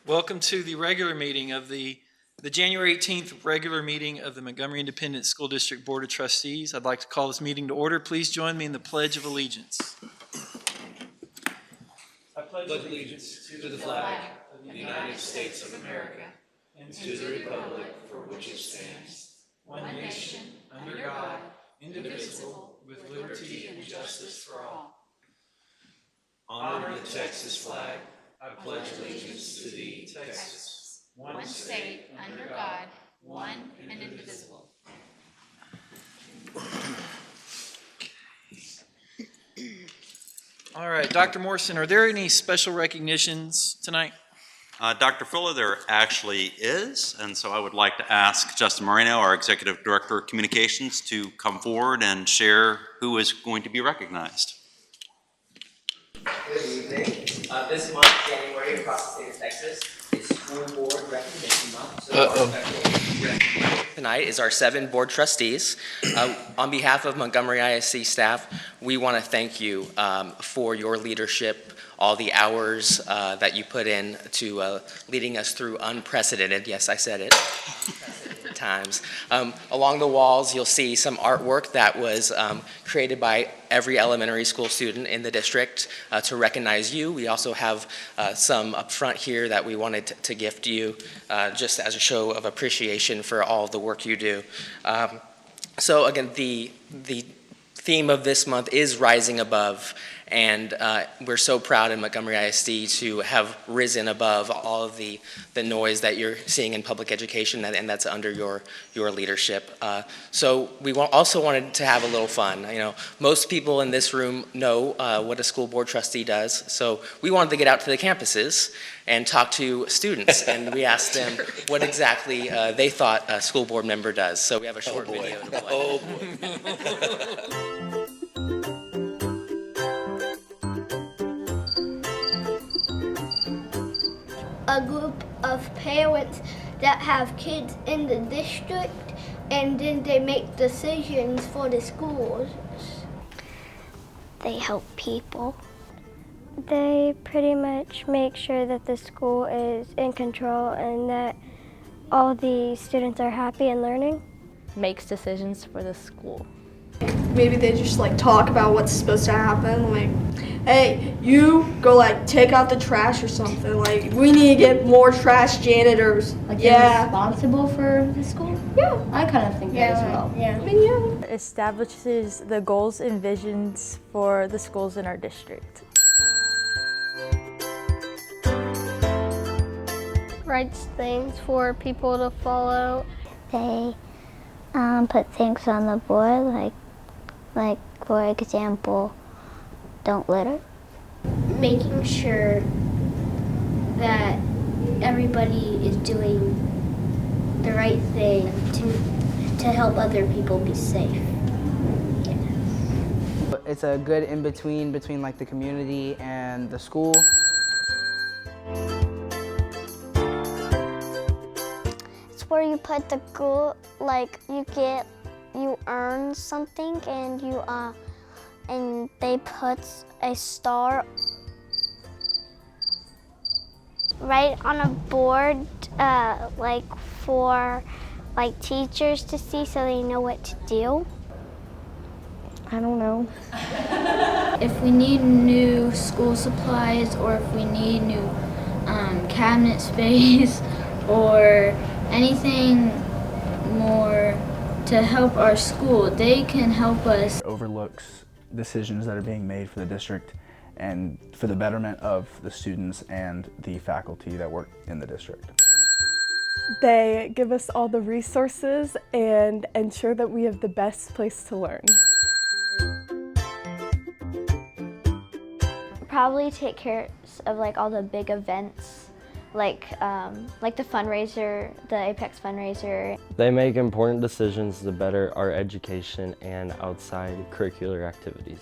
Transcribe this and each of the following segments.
Welcome to the regular meeting of the January 18th regular meeting of the Montgomery Independent School District Board of Trustees. I'd like to call this meeting to order. Please join me in the Pledge of Allegiance. I pledge allegiance to the flag of the United States of America and to the republic for which it stands, one nation, under God, indivisible, with liberty and justice for all. Honor the Texas flag. I pledge allegiance to thee, Texas, one state, under God, one and indivisible. All right, Dr. Morrison, are there any special recognitions tonight? Dr. Fuller, there actually is, and so I would like to ask Justin Moreno, our Executive Director of Communications, to come forward and share who is going to be recognized. Good evening. This month, January, across the state of Texas, is School Board Recognition Month. So our special recognition tonight is our 7 board trustees. On behalf of Montgomery ISD staff, we want to thank you for your leadership, all the hours that you put in to leading us through unprecedented, yes, I said it, unprecedented times. Along the walls, you'll see some artwork that was created by every elementary school student in the district to recognize you. We also have some up front here that we wanted to gift you just as a show of appreciation for all the work you do. So again, the theme of this month is Rising Above, and we're so proud in Montgomery ISD to have risen above all of the noise that you're seeing in public education, and that's under your leadership. So we also wanted to have a little fun. You know, most people in this room know what a school board trustee does, so we wanted to get out to the campuses and talk to students, and we asked them what exactly they thought a school board member does. So we have a short video to play. Oh boy. A group of parents that have kids in the district, and then they make decisions for the schools. They help people. They pretty much make sure that the school is in control and that all the students are happy and learning. Makes decisions for the school. Maybe they just talk about what's supposed to happen, hey, you go take out the trash or something, we need to get more trash janitors. They're responsible for the school? Yeah. I kind of think that as well. Yeah. I mean, yeah. Establishes the goals and visions for the schools in our district. Writes things for people to follow. They put things on the board, like for example, don't litter. Making sure that everybody is doing the right thing to help other people be safe. It's a good in-between between the community and the school. It's where you put the goal, you earn something and they put a star right on a board for teachers to see so they know what to do. I don't know. If we need new school supplies or if we need new cabinet space or anything more to help our school, they can help us. Overlooks decisions that are being made for the district and for the betterment of the students and the faculty that work in the district. They give us all the resources and ensure that we have the best place to learn. Probably take care of all the big events, like the fundraiser, the Apex fundraiser. They make important decisions to better our education and outside curricular activities.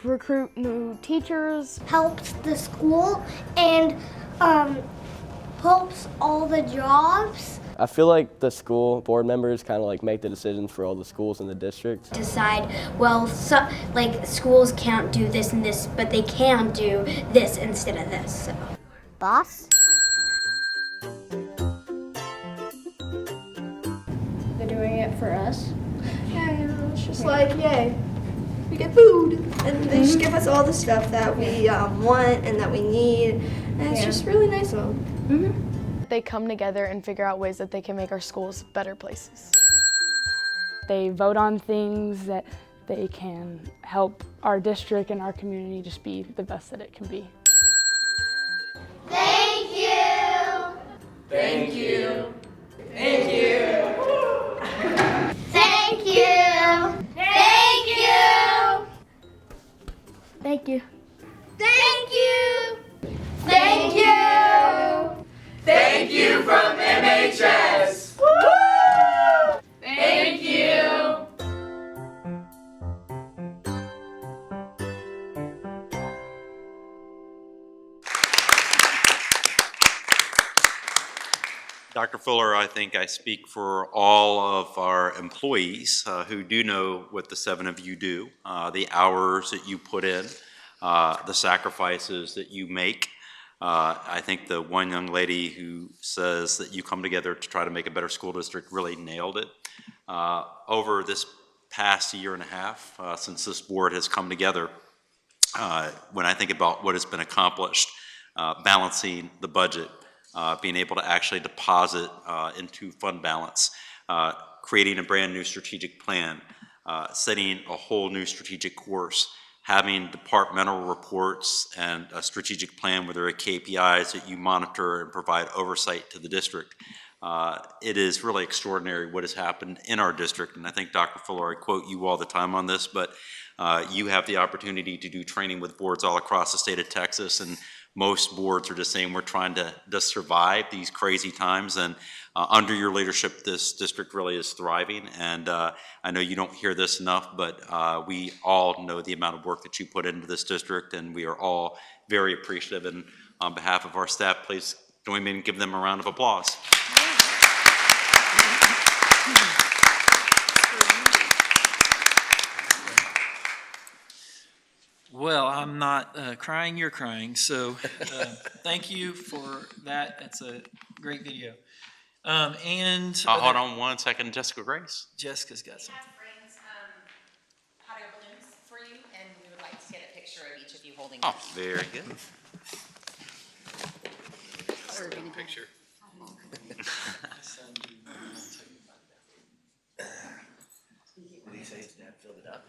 Recruit new teachers. Helps the school and helps all the jobs. I feel like the school board members kind of like make the decisions for all the schools in the district. Decide, well, like schools can't do this and this, but they can do this instead of this. So. Boss? They're doing it for us. Yeah, it's just like, yay, we get food. And they just give us all the stuff that we want and that we need. And it's just really nice of them. They come together and figure out ways that they can make our schools better places. They vote on things that they can help our district and our community just be the best that it can be. Thank you! Thank you. Thank you. Thank you! Thank you! Thank you. Thank you! Thank you! Thank you from MHS. Woo! Thank you. Dr. Fuller, I think I speak for all of our employees who do know what the 7 of you do, the hours that you put in, the sacrifices that you make. I think the one young lady who says that you come together to try to make a better school district really nailed it. Over this past year and a half, since this board has come together, when I think about what has been accomplished, balancing the budget, being able to actually deposit into fund balance, creating a brand new strategic plan, setting a whole new strategic course, having departmental reports and a strategic plan where there are KPIs that you monitor and provide oversight to the district. It is really extraordinary what has happened in our district, and I think, Dr. Fuller, I quote you all the time on this, but you have the opportunity to do training with boards all across the state of Texas, and most boards are just saying we're trying to just survive these crazy times, and under your leadership, this district really is thriving. And I know you don't hear this enough, but we all know the amount of work that you put into this district, and we are all very appreciative. And on behalf of our staff, please join me and give them a round of applause. Well, I'm not crying, you're crying, so thank you for that. That's a great video. And Hold on one second, Jessica Grace. Jessica's got something. Brings hot air balloons for you, and we would like to get a picture of each of you holding Oh, them. very good. Picture. Did he say his dad filled it up?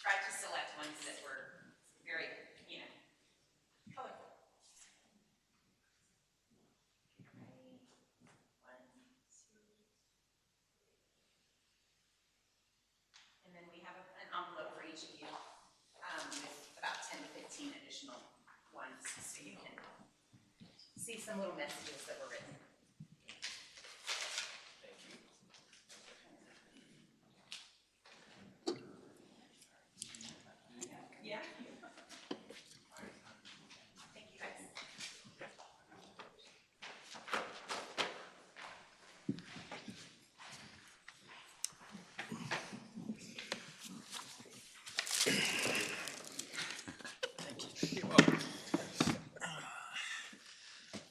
Tried to select ones that were very, colorful. And then we have an envelope for each of you with about 10 to 15 additional ones, so you can see some little messages that were written. Yeah. Thank you, guys.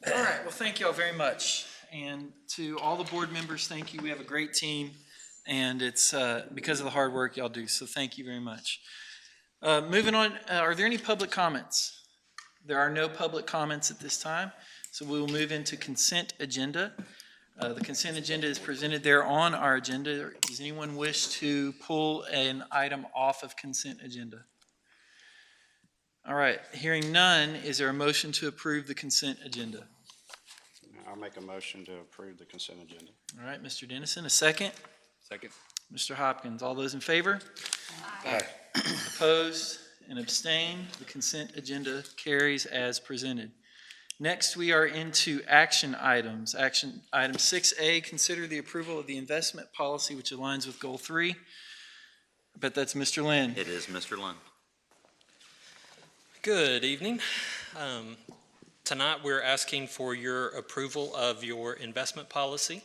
All right, well, thank you all very much. And to all the board members, thank you. We have a great team, and it's because of the hard work y'all do, so thank you very much. Moving on, are there any public comments? There are no public comments at this time, so we will move into consent agenda. The consent agenda is presented there on our agenda. Does anyone wish to pull an item off of consent agenda? All right, hearing none, is there a motion to approve the consent agenda? I'll make a motion to approve the consent agenda. All right, Mr. Dennison, a second? Second. Mr. Hopkins, all those in favor? Aye. Opposed and abstained? The consent agenda carries as presented. Next, we are into action items. Action item 6A, consider the approval of the investment policy which aligns with Goal 3. I bet that's Mr. Lynn. It is Mr. Lynn. Good evening. Tonight we're asking for your approval of your investment policy,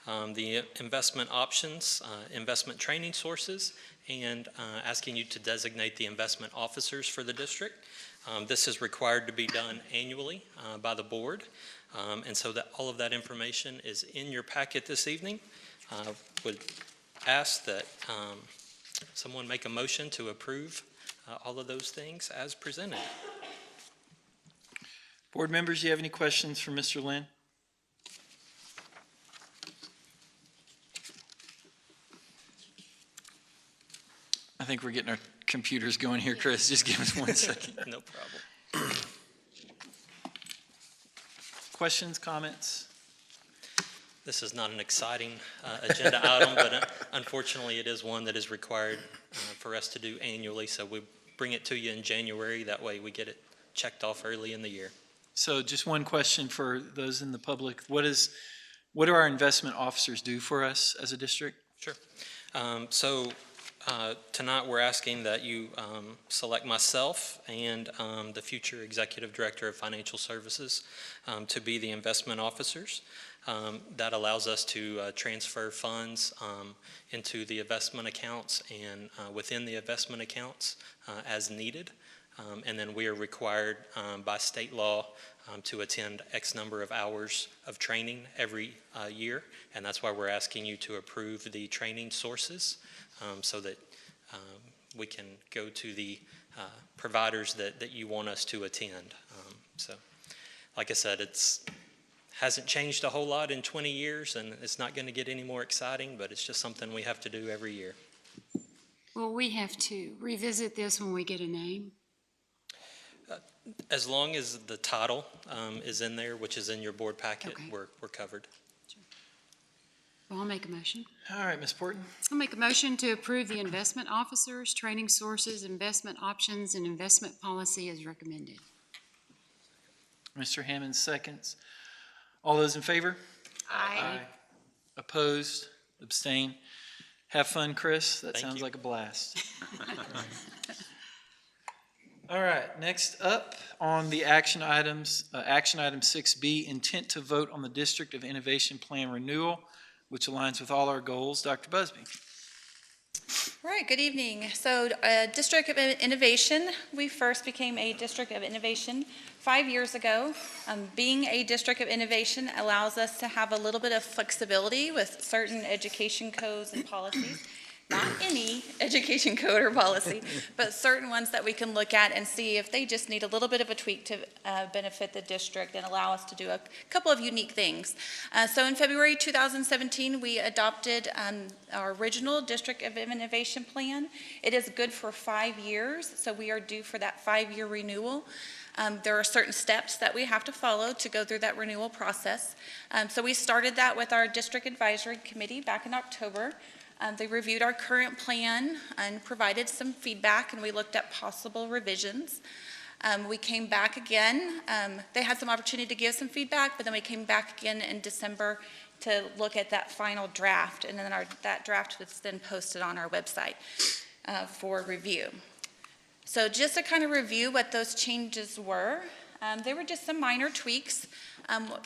the investment options, investment training sources, and asking you to designate the investment officers for the district. This is required to be done annually by the board, and so that all of that information is in your packet this evening. Would ask that someone make a motion to approve all of those things as presented. Board members, do you have any questions for Mr. Lynn? I think we're getting our computers going here, Chris. Just give us 1 second. No problem. Questions, comments? This is not an exciting agenda item, but unfortunately it is one that is required for us to do annually, so we bring it to you in January. That way we get it checked off early in the year. So just one question for those in the public. What do our investment officers do for us as a district? Sure. Tonight we're asking that you select myself and the future Executive Director of Financial Services to be the investment officers. That allows us to transfer funds into the investment accounts and within the investment accounts as needed. And then we are required by state law to attend X number of hours of training every year. And that's why we're asking you to approve the training sources so that we can go to the providers that you want us to attend. So, like I said, hasn't changed a whole lot in 20 years, and it's not going to get any more exciting, but it's just something we have to do every year. Will we have to revisit this when we get a name? As long as the title is in there, which is in your board packet, Okay. we're covered. Well, I'll make a motion. All right, Ms. Porton. I'll make a motion to approve the investment officers, training sources, investment options, and investment policy as recommended. Mr. Hammond seconds. All those in favor? Aye. Opposed? Abstain? Have fun, Chris. That Thank sounds you. like a blast. All right, next up on the action items, action item 6B, intent to vote on the District of Innovation Plan Renewal, which aligns with all our goals. Dr. Busby. All right, good evening. So District of Innovation, we first became a District of Innovation 5 years ago. Being a District of Innovation allows us to have a little bit of flexibility with certain education codes and policies. Not any education code or policy, but certain ones that we can look at and see if they just need a little bit of a tweak to benefit the district and allow us to do a couple of unique things. So in February 2017, we adopted our original District of Innovation Plan. It is good for 5 years, so we are due for that 5-year renewal. There are certain steps that we have to follow to go through that renewal process. So we started that with our District Advisory Committee back in October. They reviewed our current plan and provided some feedback, and we looked at possible revisions. We came back again. They had some opportunity to give some feedback, but then we came back again in December to look at that final draft, and then that draft was then posted on our website for review. So just to kind of review what those changes were, they were just some minor tweaks.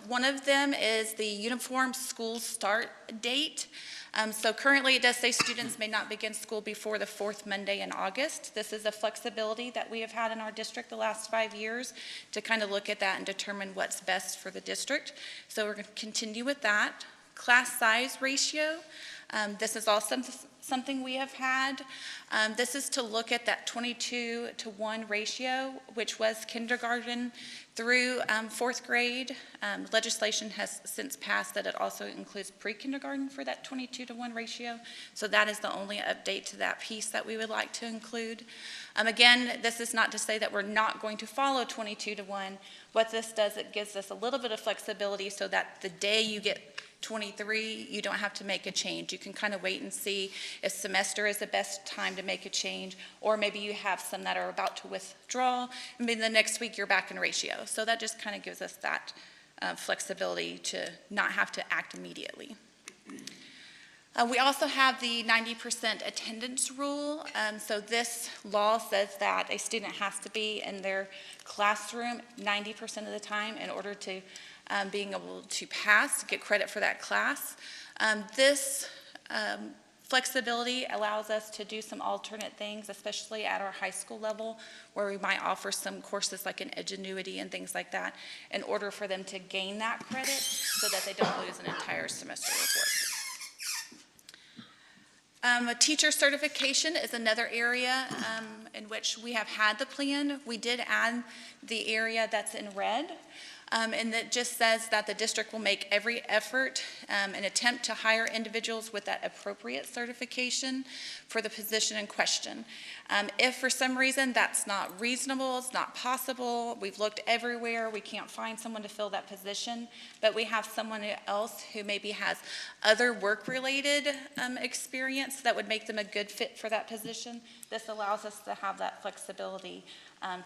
One of them is the uniform school start date. So currently it does say students may not begin school before the 4th Monday in August. This is a flexibility that we have had in our district the last 5 years to kind of look at that and determine what's best for the district. So we're going to continue with that. Class size ratio. This is also something we have had. This is to look at that 22-to-1 ratio, which was kindergarten through 4th grade. Legislation has since passed that it also includes pre-kindergarten for that 22-to-1 ratio. So that is the only update to that piece that we would like to include. Again, this is not to say that we're not going to follow 22-to-1. What this does, it gives us a little bit of flexibility so that the day you get 23, you don't have to make a change. You can kind of wait and see if semester is the best time to make a change, or maybe you have some that are about to withdraw, and then the next week you're back in ratio. So that just kind of gives us that flexibility to not have to act immediately. We also have the 90% attendance rule. So this law says that a student has to be in their classroom 90% of the time in order to being able to pass, get credit for that class. This flexibility allows us to do some alternate things, especially at our high school level, where we might offer some courses like an Edgenuity and things like that in order for them to gain that credit so that they don't lose an entire semester of work. A teacher certification is another area in which we have had the plan. We did add the area that's in red, and that just says that the district will make every effort and attempt to hire individuals with that appropriate certification for the position in question. If for some reason that's not reasonable, it's not possible, we've looked everywhere, we can't find someone to fill that position, but we have someone else who maybe has other work-related experience that would make them a good fit for that position, this allows us to have that flexibility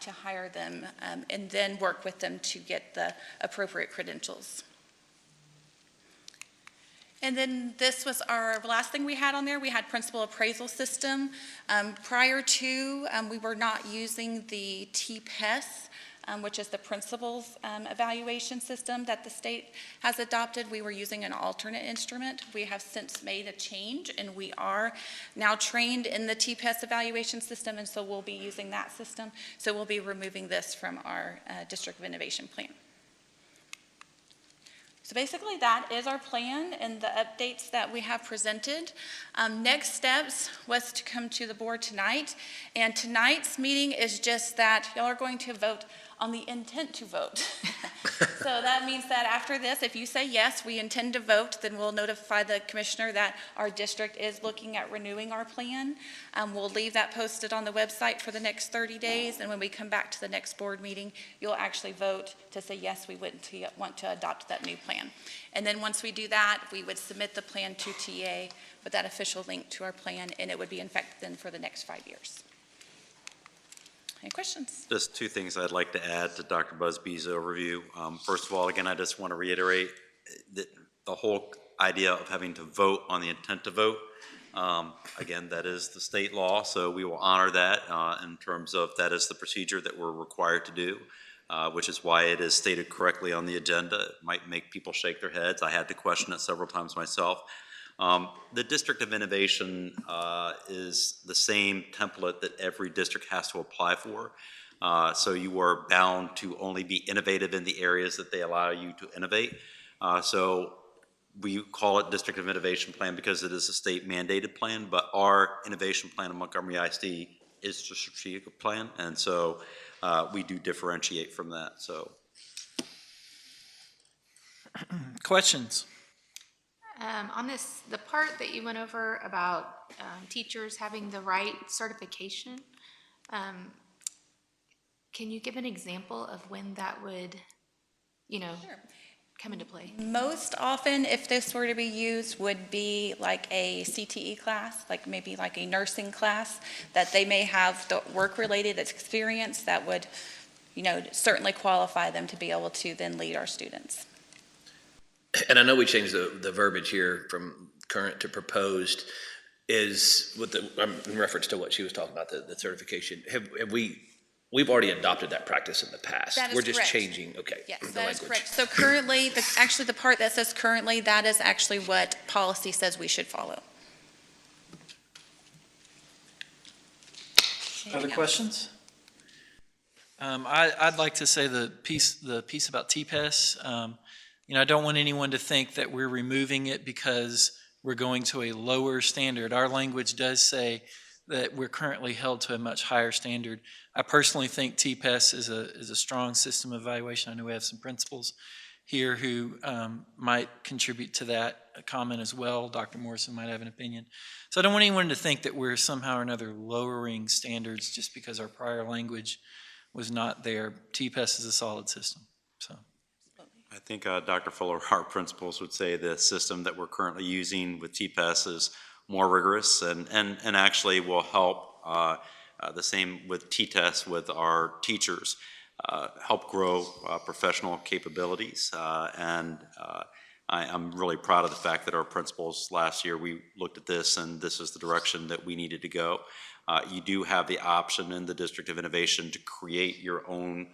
to hire them and then work with them to get the appropriate credentials. And then this was our last thing we had on there. We had principal appraisal system. Prior to, we were not using the TPES, which is the principal's evaluation system that the state has adopted. We were using an alternate instrument. We have since made a change, and we are now trained in the TPES evaluation system, and so we'll be using that system. So we'll be removing this from our District of Innovation plan. So basically that is our plan and the updates that we have presented. Next steps was to come to the board tonight, and tonight's meeting is just that y'all are going to vote on the intent to vote. So that means that after this, if you say yes, we intend to vote, then we'll notify the commissioner that our district is looking at renewing our plan. We'll leave that posted on the website for the next 30 days, and when we come back to the next board meeting, you'll actually vote to say yes, we want to adopt that new plan. And then once we do that, we would submit the plan to TA with that official link to our plan, and it would be in effect then for the next 5 years. Any questions? Just two things I'd like to add to Dr. Busby's overview. First of all, again, I just want to reiterate that the whole idea of having to vote on the intent to vote, again, that is the state law, so we will honor that in terms of that is the procedure that we're required to do, which is why it is stated correctly on the agenda. It might make people shake their heads. I had to question it several times myself. The District of Innovation is the same template that every district has to apply for. So you are bound to only be innovative in the areas that they allow you to innovate. So we call it District of Innovation Plan because it is a state mandated plan, but our innovation plan in Montgomery ISD is a strategic plan, and so we do differentiate from that. So, questions? On this, the part that you went over about teachers having the right certification, can you give an example of when that would, Sure. come into play? Most often, if this were to be used, would be like a CTE class, like maybe like a nursing class, that they may have the work-related experience that would, certainly qualify them to be able to then lead our students. And I know we changed the verbiage here from current to proposed, is with in reference to what she was talking about, the certification. We've already adopted that practice in the past. That is We're just correct. changing, okay. Yes, the that is language. correct. So currently, the part that says currently, that is actually what policy says we should follow. Other questions? I'd like to say the piece about TPES. I don't want anyone to think that we're removing it because we're going to a lower standard. Our language does say that we're currently held to a much higher standard. I personally think TPES is a strong system of evaluation. I know we have some principals here who might contribute to that comment as well. Dr. Morrison might have an opinion. So I don't want anyone to think that we're somehow or another lowering standards just because our prior language was not there. TPES is a solid system. So. I think Dr. Fuller, our principals would say the system that we're currently using with TPAS is more rigorous and actually will help the same with T-TEST with our teachers, help grow professional capabilities. I'm really proud of the fact that our principals last year, we looked at this and this is the direction that we needed to go. You do have the option in the District of Innovation to create your own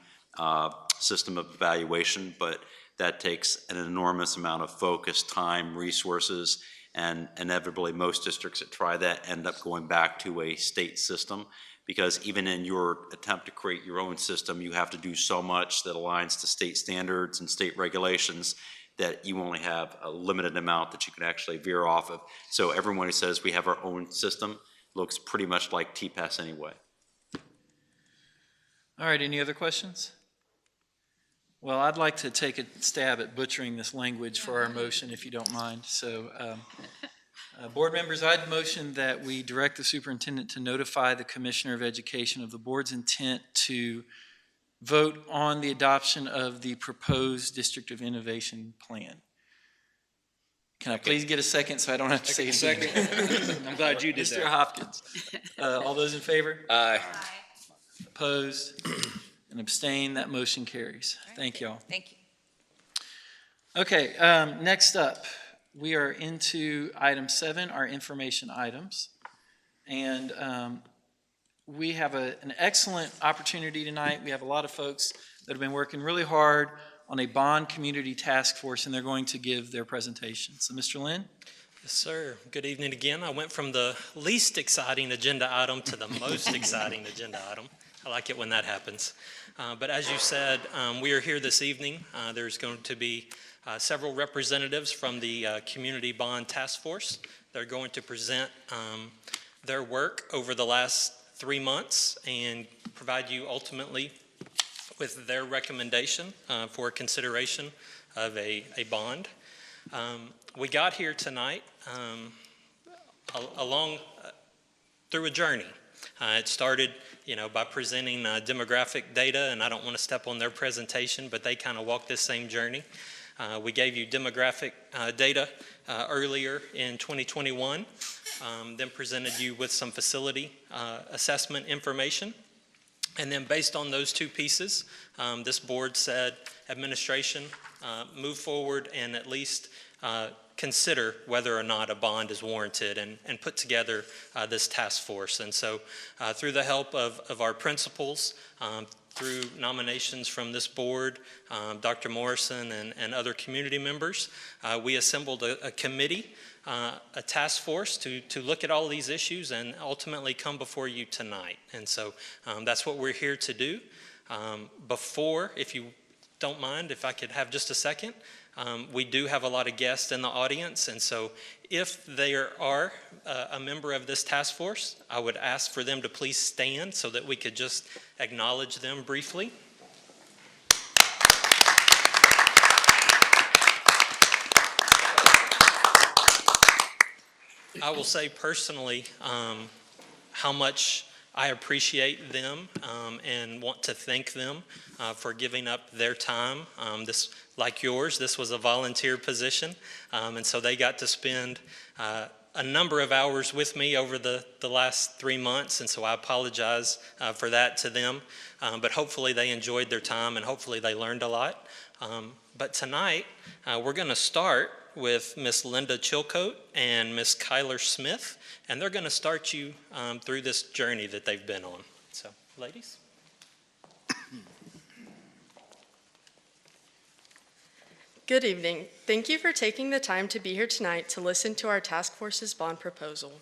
system of evaluation, but that takes an enormous amount of focus, time, resources, and inevitably most districts that try that end up going back to a state system, because even in your attempt to create your own system, you have to do so much that aligns to state standards and state regulations that you only have a limited amount that you can actually veer off of. So everyone who says we have our own system looks pretty much like TPAS anyway. All right, any other questions? Well, I'd like to take a stab at butchering this language for our motion, if you don't mind. So, board members, I'd motion that we direct the superintendent to notify the Commissioner of Education of the board's intent to vote on the adoption of the proposed District of Innovation plan. Can I please get a second so I don't have to say it again? Second. I'm glad you did Mr. that. Hopkins. All those in favor? Aye. Opposed? And abstain, that motion carries. Thank y'all. Thank you. Okay, next up, we are into item 7, our information items. And we have an excellent opportunity tonight. We have a lot of folks that have been working really hard on a bond community task force, and they're going to give their presentation. So, Mr. Lynn? Yes, sir. Good evening again. I went from the least exciting agenda item to the most exciting agenda item. I like it when that happens. But as you said, we are here this evening. There's going to be several representatives from the Community Bond Task Force. They're going to present their work over the last 3 months and provide you ultimately with their recommendation for consideration of a bond. We got here tonight through a journey. It started, by presenting demographic data, and I don't want to step on their presentation, but they kind of walked this same journey. We gave you demographic data earlier in 2021, then presented you with some facility assessment information. And then based on those two pieces, this board said, administration, move forward and at least consider whether or not a bond is warranted and put together this task force. And so through the help of our principals, through nominations from this board, Dr. Morrison and other community members, we assembled a committee, a task force to look at all these issues and ultimately come before you tonight. And so that's what we're here to do. Before, if you don't mind, if I could have just a second, we do have a lot of guests in the audience, and so if there are a member of this task force, I would ask for them to please stand so that we could just acknowledge them briefly. I will say personally how much I appreciate them and want to thank them for giving up their time. Like yours, this was a volunteer position, and so they got to spend a number of hours with me over the last 3 months, and so I apologize for that to them. But hopefully they enjoyed their time and hopefully they learned a lot. But tonight, we're going to start with Miss Linda Chilcote and Miss Kyler Smith, and they're going to start you through this journey that they've been on. So, ladies. Good evening. Thank you for taking the time to be here tonight to listen to our task force's bond proposal.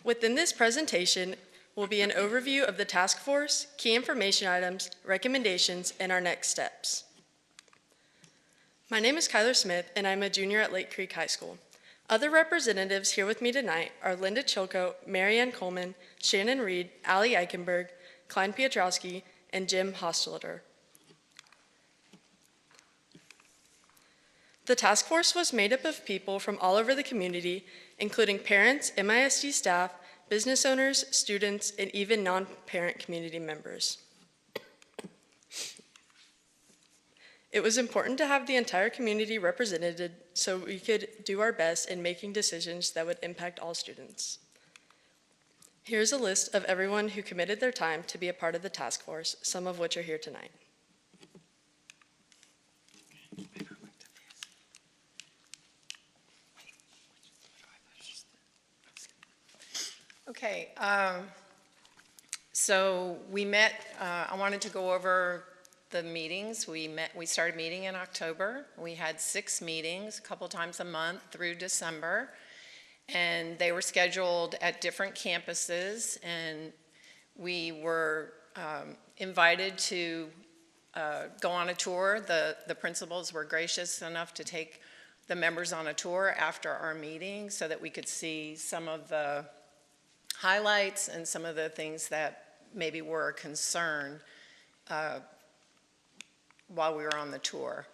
Within this presentation will be an overview of the task force, key information items, recommendations, and our next steps. My name is Kyler Smith, and I'm a junior at Lake Creek High School. Other representatives here with me tonight are Linda Chilcote, Marianne Coleman, Shannon Reed, Allie Eichenberg, Klein Piotrowski, and Jim Hosteliter. The task force was made up of people from all over the community, including parents, MISD staff, business owners, students, and even non-parent community members. It was important to have the entire community represented so we could do our best in making decisions that would impact all students. Here's a list of everyone who committed their time to be a part of the task force, some of which are here tonight. Okay, so we met, I wanted to go over the meetings. We started meeting in October. We had 6 meetings, a couple times a month through December, and they were scheduled at different campuses, and we were invited to go on a tour. The principals were gracious enough to take the members on a tour after our meeting so that we could see some of the highlights and some of the things that maybe were a concern while we were on the tour.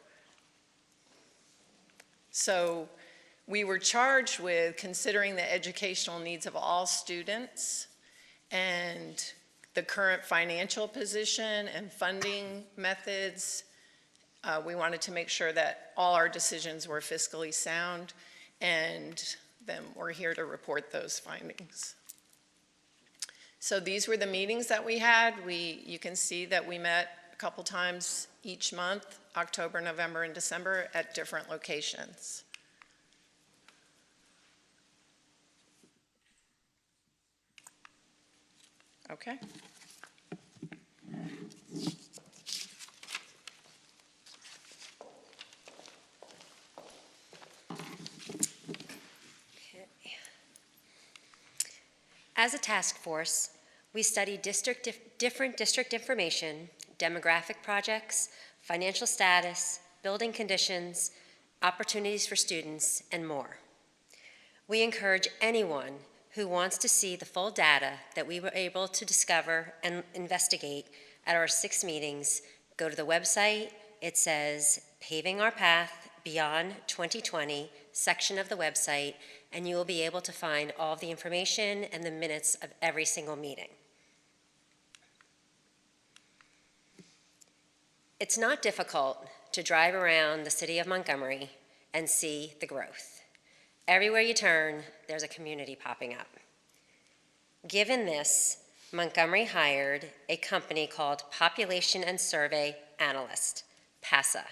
So we were charged with considering the educational needs of all students and the current financial position and funding methods. We wanted to make sure that all our decisions were fiscally sound, and then we're here to report those findings. So these were the meetings that we had. You can see that we met a couple times each month, October, November, and December, at different locations. Okay. As a task force, we study different district information, demographic projects, financial status, building conditions, opportunities for students, and more. We encourage anyone who wants to see the full data that we were able to discover and investigate at our 6 meetings, go to the website. It says Paving Our Path Beyond 2020 section of the website, and you will be able to find all of the information and the minutes of every single meeting. It's not difficult to drive around the city of Montgomery and see the growth. Everywhere you turn, there's a community popping up. Given this, Montgomery hired a company called Population and Survey Analyst, PASA,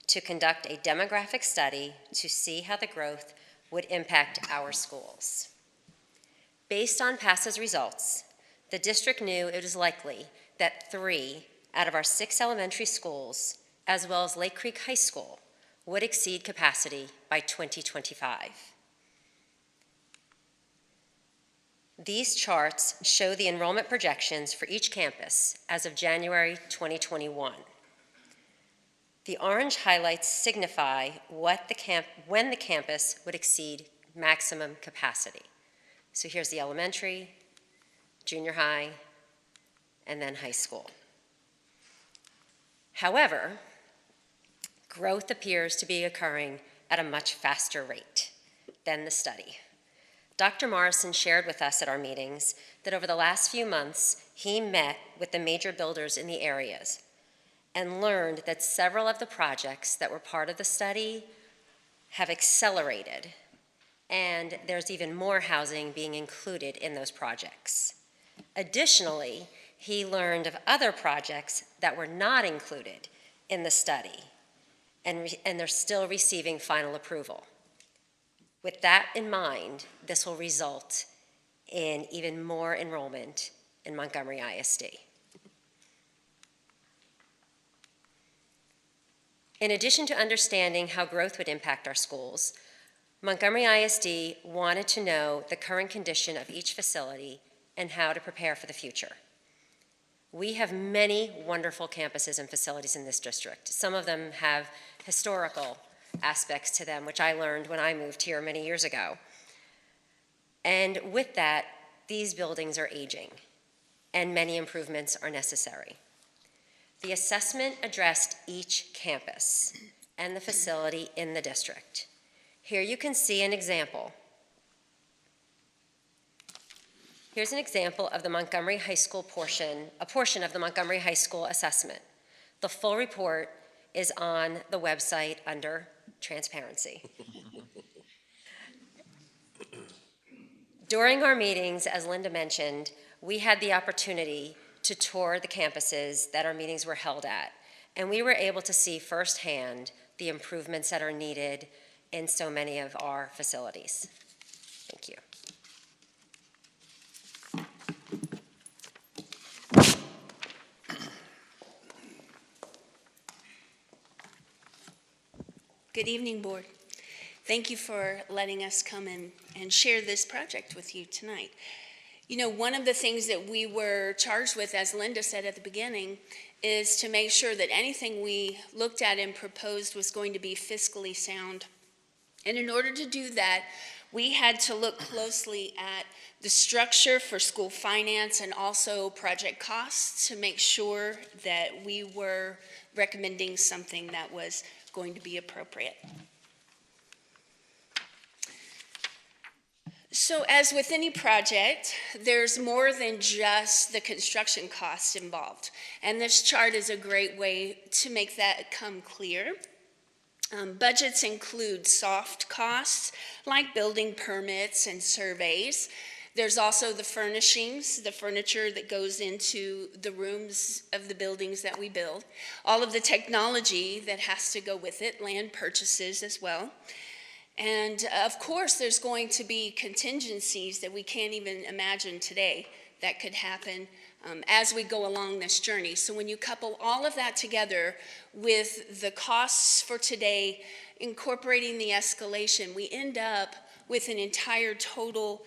to conduct a demographic study to see how the growth would impact our schools. Based on PASA's results, the district knew it was likely that 3 out of our 6 elementary schools, as well as Lake Creek High School, would exceed capacity by 2025. These charts show the enrollment projections for each campus as of January 2021. The orange highlights signify when the campus would exceed maximum capacity. So here's the elementary, junior high, and then high school. However, growth appears to be occurring at a much faster rate than the study. Dr. Morrison shared with us at our meetings that over the last few months, he met with the major builders in the areas and learned that several of the projects that were part of the study have accelerated, and there's even more housing being included in those projects. Additionally, he learned of other projects that were not included in the study, and they're still receiving final approval. With that in mind, this will result in even more enrollment in Montgomery ISD. In addition to understanding how growth would impact our schools, Montgomery ISD wanted to know the current condition of each facility and how to prepare for the future. We have many wonderful campuses and facilities in this district. Some of them have historical aspects to them, which I learned when I moved here many years ago. And with that, these buildings are aging, and many improvements are necessary. The assessment addressed each campus and the facility in the district. Here you can see an example. Here's an example of the Montgomery High School portion, a portion of the Montgomery High School assessment. The full report is on the website under Transparency. During our meetings, as Linda mentioned, we had the opportunity to tour the campuses that our meetings were held at, and we were able to see firsthand the improvements that are needed in so many of our facilities. Thank you. Good evening, Board. Thank you for letting us come in and share this project with you tonight. You know, one of the things that we were charged with, as Linda said at the beginning, is to make sure that anything we looked at and proposed was going to be fiscally sound. And in order to do that, we had to look closely at the structure for school finance and also project costs to make sure that we were recommending something that was going to be appropriate. So as with any project, there's more than just the construction costs involved. And this chart is a great way to make that come clear. Budgets include soft costs like building permits and surveys. There's also the furnishings, the furniture that goes into the rooms of the buildings that we build. All of the technology that has to go with it, land purchases as well. And of course, there's going to be contingencies that we can't even imagine today that could happen as we go along this journey. So when you couple all of that together with the costs for today, incorporating the escalation, we end up with an entire total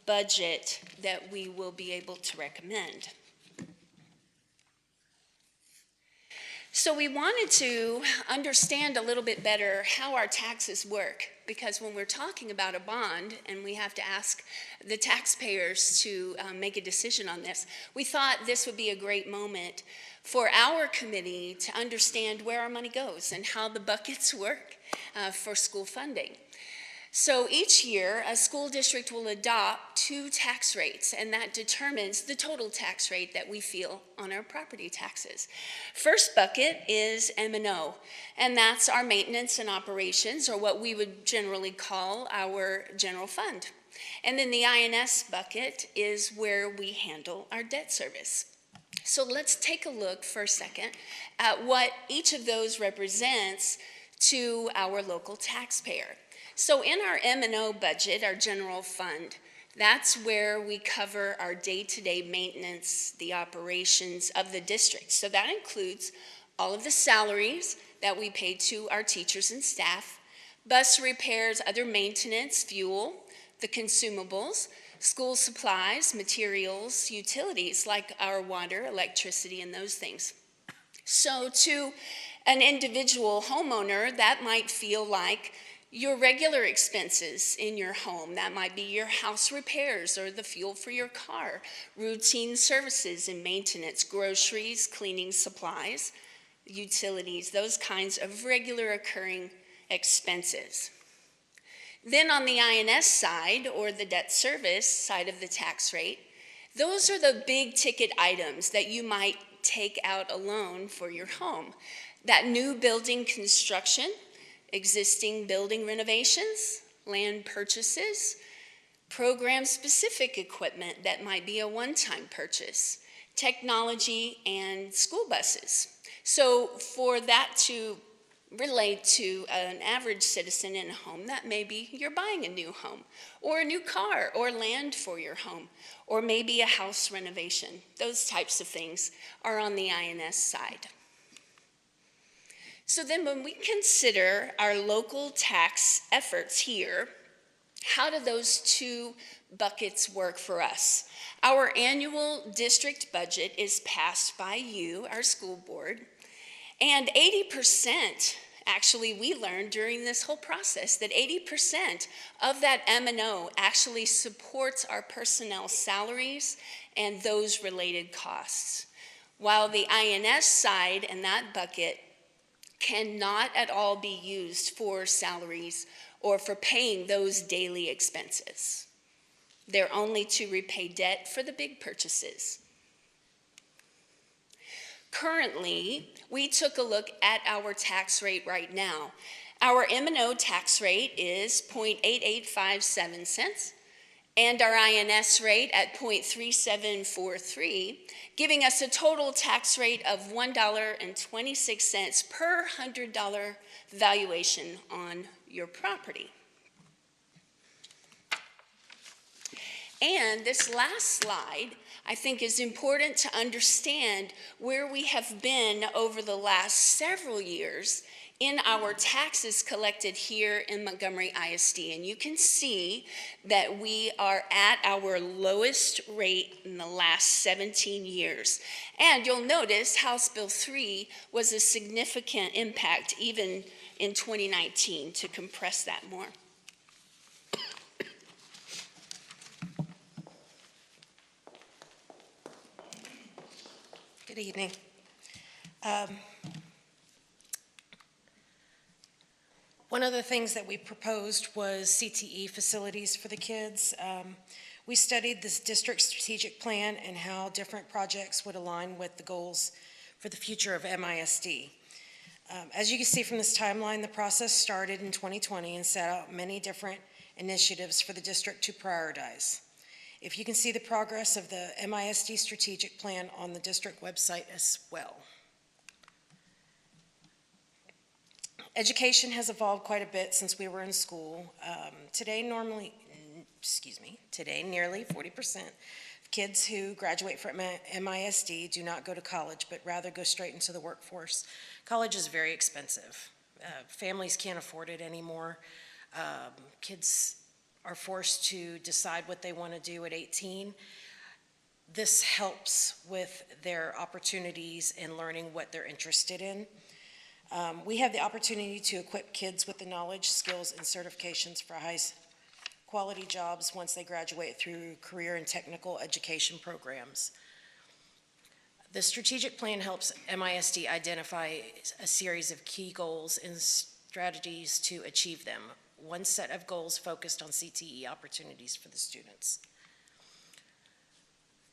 budget that we will be able to recommend. So we wanted to understand a little bit better how our taxes work, because when we're talking about a bond and we have to ask the taxpayers to make a decision on this, we thought this would be a great moment for our committee to understand where our money goes and how the buckets work for school funding. So each year, a school district will adopt 2 tax rates, and that determines the total tax rate that we feel on our property taxes. First bucket is M&O, and that's our maintenance and operations, or what we would generally call our general fund. And then the INS bucket is where we handle our debt service. So let's take a look for a second at what each of those represents to our local taxpayer. So in our M&O budget, our general fund, that's where we cover our day-to-day maintenance, the operations of the district. So that includes all of the salaries that we pay to our teachers and staff, bus repairs, other maintenance, fuel, the consumables, school supplies, materials, utilities like our water, electricity, and those things. So to an individual homeowner, that might feel like your regular expenses in your home. That might be your house repairs or the fuel for your car, routine services and maintenance, groceries, cleaning supplies, utilities, those kinds of regular occurring expenses. Then on the INS side, or the debt service side of the tax rate, those are the big ticket items that you might take out a loan for your home. That new building construction, existing building renovations, land purchases, program-specific equipment that might be a one-time purchase, technology, and school buses. So for that to relate to an average citizen in a home, that may be you're buying a new home, or a new car, or land for your home, or maybe a house renovation. Those types of things are on the INS side. So then when we consider our local tax efforts here, how do those 2 buckets work for us? Our annual district budget is passed by you, our school board, and 80%, actually we learned during this whole process, that 80% of that M&O actually supports our personnel salaries and those related costs, while the INS side and that bucket cannot at all be used for salaries or for paying those daily expenses. They're only to repay debt for the big purchases. Currently, we took a look at our tax rate right now. Our M&O tax rate is 0.8857 cents, and our INS rate at 0.3743, giving us a total tax rate of $1.26 per $100 valuation on your property. And this last slide, I think, is important to understand where we have been over the last several years in our taxes collected here in Montgomery ISD. And you can see that we are at our lowest rate in the last 17 years. And you'll notice House Bill 3 was a significant impact even in 2019 to compress that more. Good evening. One of the things that we proposed was Cte Facilities for the kids. We studied this district strategic plan and how different projects would align with the goals for the future of MISD. As you can see from this timeline, the process started in 2020 and set out many different initiatives for the district to prioritize. If you can see the progress of the MISD strategic plan on the district website as well. Education has evolved quite a bit since we were in school. Today, nearly 40% of kids who graduate from MISD do not go to college, but rather go straight into the workforce. College is very expensive. Families can't afford it anymore. Kids are forced to decide what they want to do at 18. This helps with their opportunities in learning what they're interested in. We have the opportunity to equip kids with the knowledge, skills, and certifications for high-quality jobs once they graduate through career and technical education programs. The strategic plan helps MISD identify a series of key goals and strategies to achieve them. One set of goals focused on CTE opportunities for the students.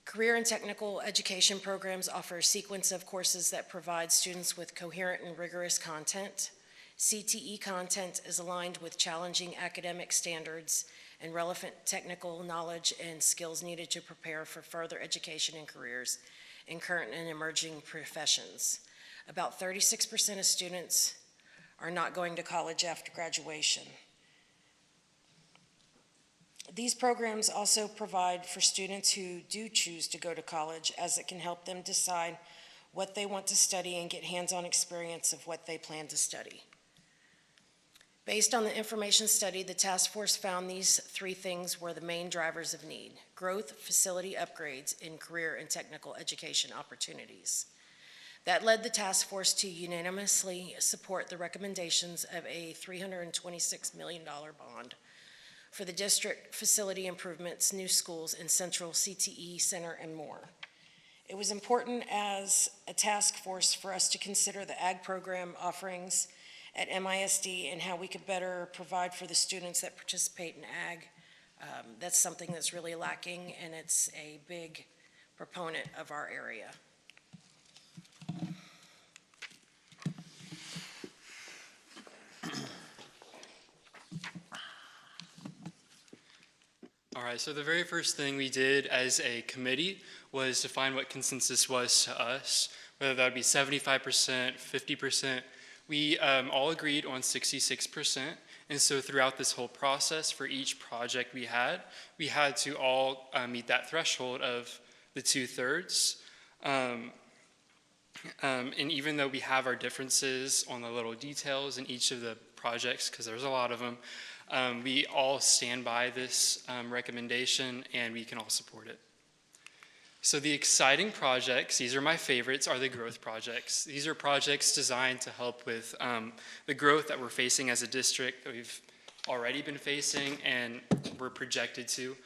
Career and technical education programs offer a sequence of courses that provide students with coherent and rigorous content. CTE content is aligned with challenging academic standards and relevant technical knowledge and skills needed to prepare for further education and careers in current and emerging professions. About 36% of students are not going to college after graduation. These programs also provide for students who do choose to go to college, as it can help them decide what they want to study and get hands-on experience of what they plan to study. Based on the information study, the task force found these three things were the main drivers of need: growth, facility upgrades, and career and technical education opportunities. That led the task force to unanimously support the recommendations of a $326 million bond for the district facility improvements, new schools, and central CTE center, and more. It was important as a task force for us to consider the ag program offerings at MISD and how we could better provide for the students that participate in ag. That's something that's really lacking, and it's a big proponent of our area. All right, so the very first thing we did as a committee was to find what consensus was to us, whether that would be 75%, 50%. We all agreed on 66%, and so throughout this whole process for each project we had to all meet that threshold of the 2/3. And even though we have our differences on the little details in each of the projects, because there's a lot of them, we all stand by this recommendation, and we can all support it. So the exciting projects, these are my favorites, are the growth projects. These are projects designed to help with the growth that we're facing as a district, that we've already been facing and we're projected to.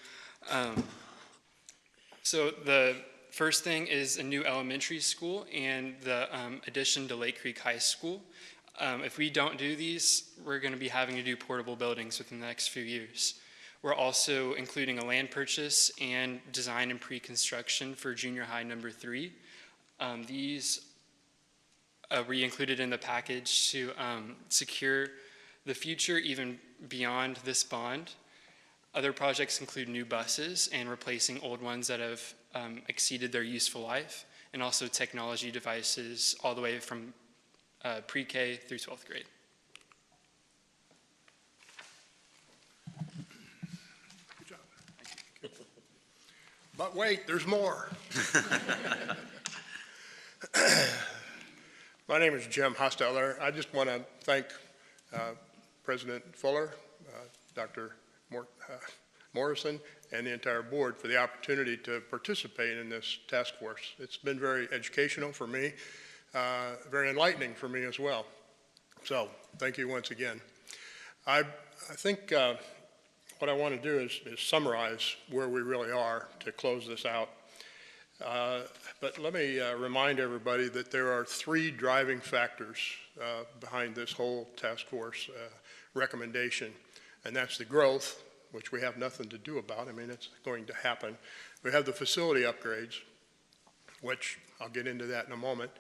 So the first thing is a new elementary school and the addition to Lake Creek High School. If we don't do these, we're going to be having to do portable buildings within the next few years. We're also including a land purchase and design and pre-construction for junior high number 3. These we included in the package to secure the future even beyond this bond. Other projects include new buses and replacing old ones that have exceeded their useful life, and also technology devices all the way from pre-K through 12th grade. Good job. Thank you. But wait, there's more. My name is Jim Hosteller. I just want to thank President Fuller, Dr. Morrison, and the entire board for the opportunity to participate in this task force. It's been very educational for me, very enlightening for me as well. So thank you once again. I think what I want to do is summarize where we really are to close this out. But let me remind everybody that there are three driving factors behind this whole task force recommendation, and that's the growth, which we have nothing to do about. I mean, it's going to happen. We have the facility upgrades, which I'll get into that in a moment,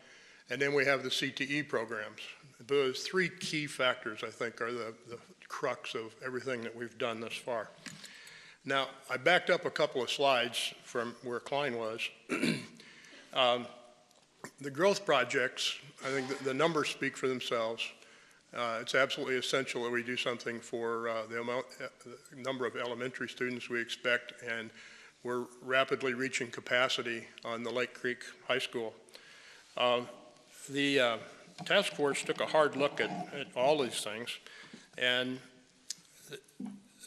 and then we have the CTE programs. Those three key factors, I think, are the crux of everything that we've done thus far. Now, I backed up a couple of slides from where Klein was. The growth projects, I think the numbers speak for themselves. It's absolutely essential that we do something for the number of elementary students we expect, and we're rapidly reaching capacity on the Lake Creek High School. The task force took a hard look at all these things, and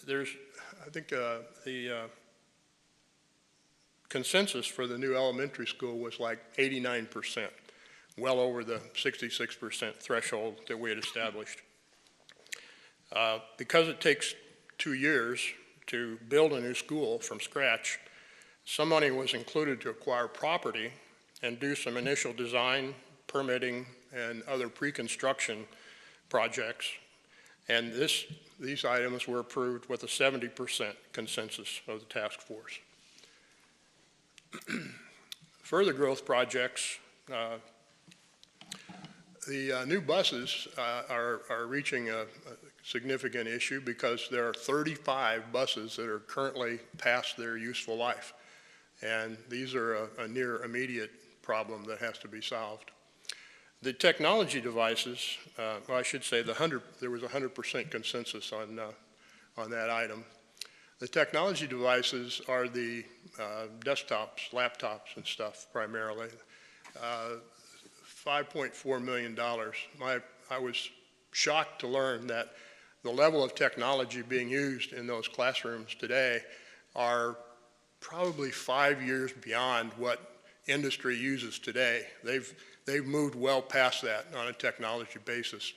there's, I think, the consensus for the new elementary school was like 89%. Well over the 66% threshold that we had established. Because it takes 2 years to build a new school from scratch, some money was included to acquire property and do some initial design, permitting, and other pre-construction projects. And these items were approved with a 70% consensus of the task force. Further growth projects, the new buses are reaching a significant issue because there are 35 buses that are currently past their useful life. And these are a near immediate problem that has to be solved. The technology devices, well, I should say there was 100% consensus on that item. The technology devices are the desktops, laptops, and stuff primarily. $5.4 million. I was shocked to learn that the level of technology being used in those classrooms today are probably 5 years beyond what industry uses today. They've moved well past that on a technology basis.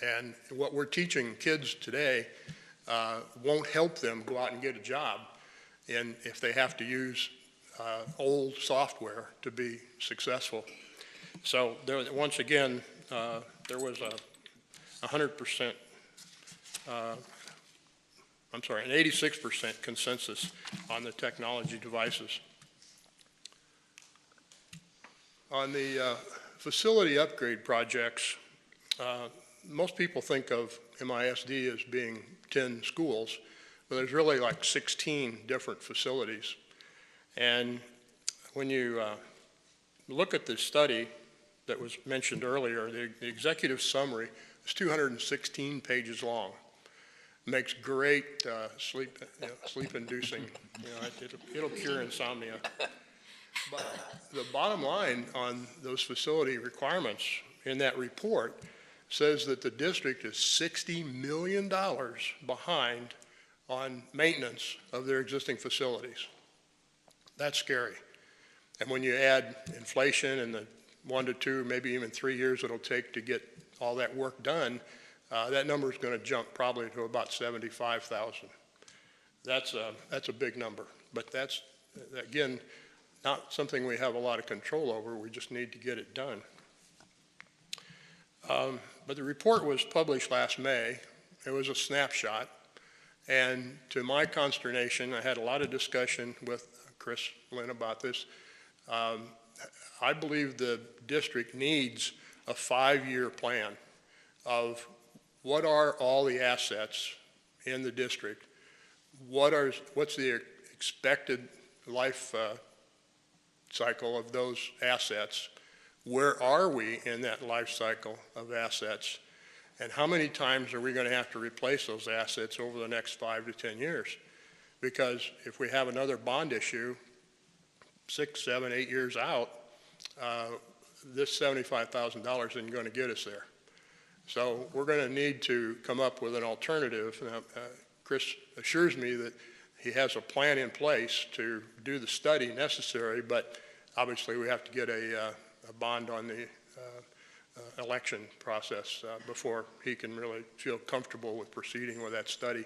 And what we're teaching kids today won't help them go out and get a job if they have to use old software to be successful. So once again, there was an 86% consensus on the technology devices. On the facility upgrade projects, most people think of MISD as being 10 schools, but there's really like 16 different facilities. And when you look at the study that was mentioned earlier, the executive summary is 216 pages long. Makes great sleep-inducing. It'll cure insomnia. But the bottom line on those facility requirements in that report says that the district is $60 million behind on maintenance of their existing facilities. That's scary. And when you add inflation and the 1 to 2, maybe even 3 years it'll take to get all that work done, that number is going to jump probably to about 75,000. That's a big number, but that's, again, not something we have a lot of control over. We just need to get it done. But the report was published last May. It was a snapshot. And to my consternation, I had a lot of discussion with Chris Lynn about this. I believe the district needs a 5-year plan of what are all the assets in the district, what's the expected life cycle of those assets, where are we in that life cycle of assets, and how many times are we going to have to replace those assets over the next 5 to 10 years? Because if we have another bond issue 6, 7, 8 years out, this $75,000 isn't going to get us there. So we're going to need to come up with an alternative. Chris assures me that he has a plan in place to do the study necessary, but obviously we have to get a bond on the election process before he can really feel comfortable with proceeding with that study.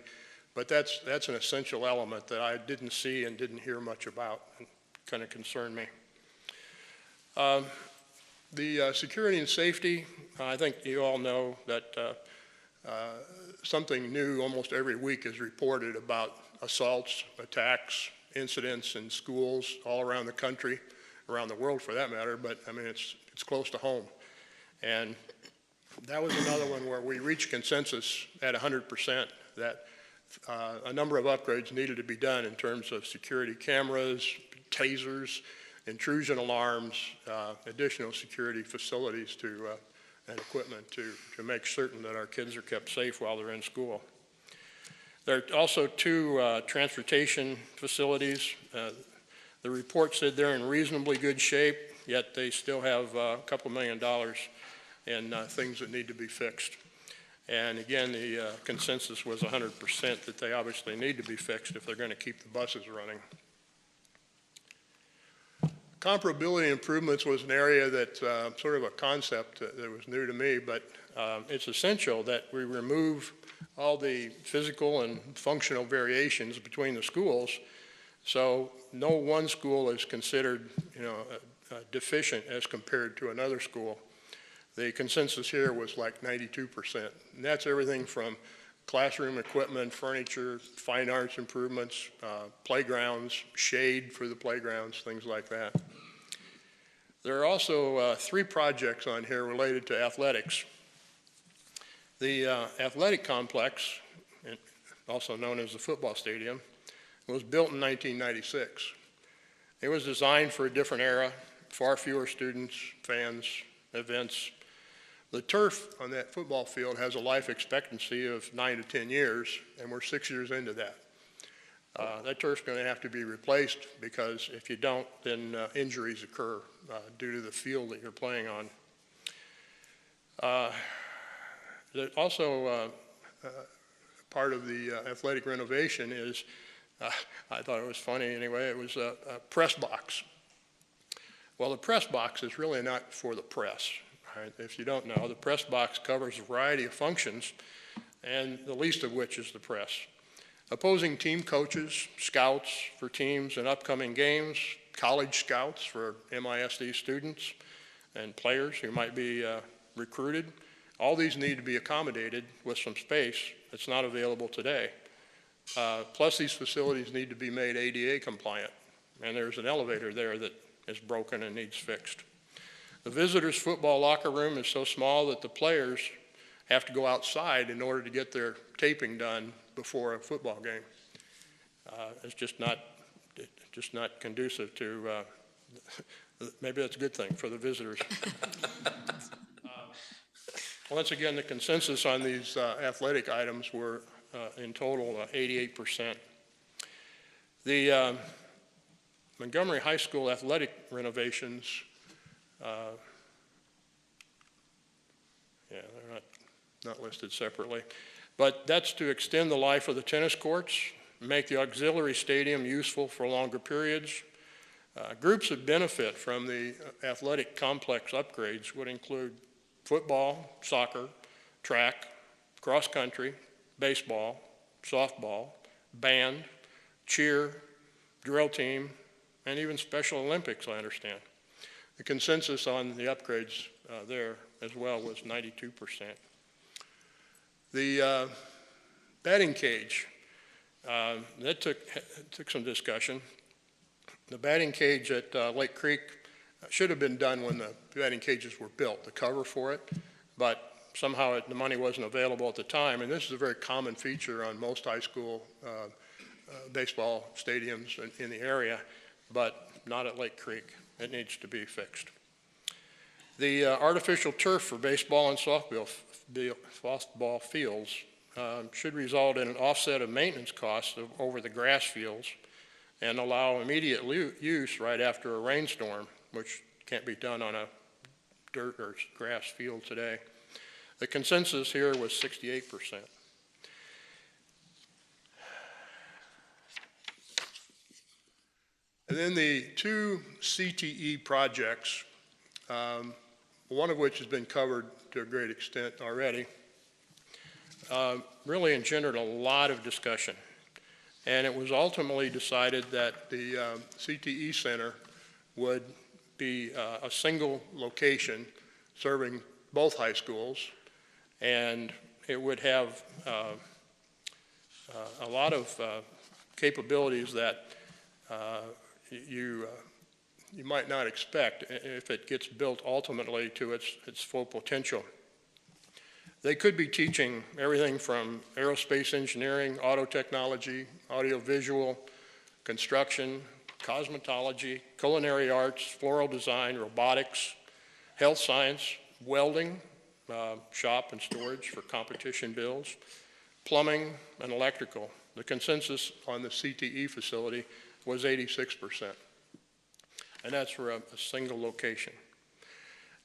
But that's an essential element that I didn't see and didn't hear much about, and kind of concerned me. The security and safety, I think you all know that something new almost every week is reported about assaults, attacks, incidents in schools all around the country, around the world for that matter, but I mean, it's close to home. And that was another one where we reached consensus at 100% that a number of upgrades needed to be done in terms of security cameras, tasers, intrusion alarms, additional security facilities and equipment to make certain that our kids are kept safe while they're in school. There are also 2 transportation facilities. The report said they're in reasonably good shape, yet they still have a couple $1 million in things that need to be fixed. And again, the consensus was 100% that they obviously need to be fixed if they're going to keep the buses running. Comparability improvements was an area that sort of a concept that was new to me, but it's essential that we remove all the physical and functional variations between the schools, so no one school is considered, deficient as compared to another school. The consensus here was like 92%, and that's everything from classroom equipment, furniture, fine arts improvements, playgrounds, shade for the playgrounds, things like that. There are also 3 projects on here related to athletics. The athletic complex, also known as the football stadium, was built in 1996. It was designed for a different era, far fewer students, fans, events. The turf on that football field has a life expectancy of 9 to 10 years, and we're 6 years into that. That turf's going to have to be replaced because if you don't, then injuries occur due to the field that you're playing on. Also, part of the athletic renovation is, I thought it was funny anyway, it was a press box. Well, the press box is really not for the press. Right? If you don't know, the press box covers a variety of functions, and the least of which is the press. Opposing team coaches, scouts for teams and upcoming games, college scouts for MISD students and players who might be recruited. All these need to be accommodated with some space that's not available today. Plus these facilities need to be made ADA compliant, and there's an elevator there that is broken and needs fixed. The visitors' football locker room is so small that the players have to go outside in order to get their taping done before a football game. It's just not conducive to, maybe that's a good thing for the visitors. Once again, the consensus on these athletic items were in total 88%. The Montgomery High School athletic renovations, they're not listed separately, but that's to extend the life of the tennis courts, make the auxiliary stadium useful for longer periods. Groups that benefit from the athletic complex upgrades would include football, soccer, track, cross country, baseball, softball, band, cheer, drill team, and even Special Olympics, I understand. The consensus on the upgrades there as well was 92%. The batting cage, that took some discussion. The batting cage at Lake Creek should have been done when the batting cages were built, the cover for it, but somehow the money wasn't available at the time, and this is a very common feature on most high school baseball stadiums in the area, but not at Lake Creek. It needs to be fixed. The artificial turf for baseball and softball fields should result in an offset of maintenance costs over the grass fields and allow immediate use right after a rainstorm, which can't be done on a dirt or grass field today. The consensus here was 68%. And then the two CTE projects, one of which has been covered to a great extent already, really engendered a lot of discussion. And it was ultimately decided that the CTE Center would be a single location serving both high schools, and it would have a lot of capabilities that you might not expect if it gets built ultimately to its full potential. They could be teaching everything from aerospace engineering, auto technology, audiovisual, construction, cosmetology, culinary arts, floral design, robotics, health science, welding, shop and storage for competition bills, plumbing, and electrical. The consensus on the CTE facility was 86%. And that's for a single location.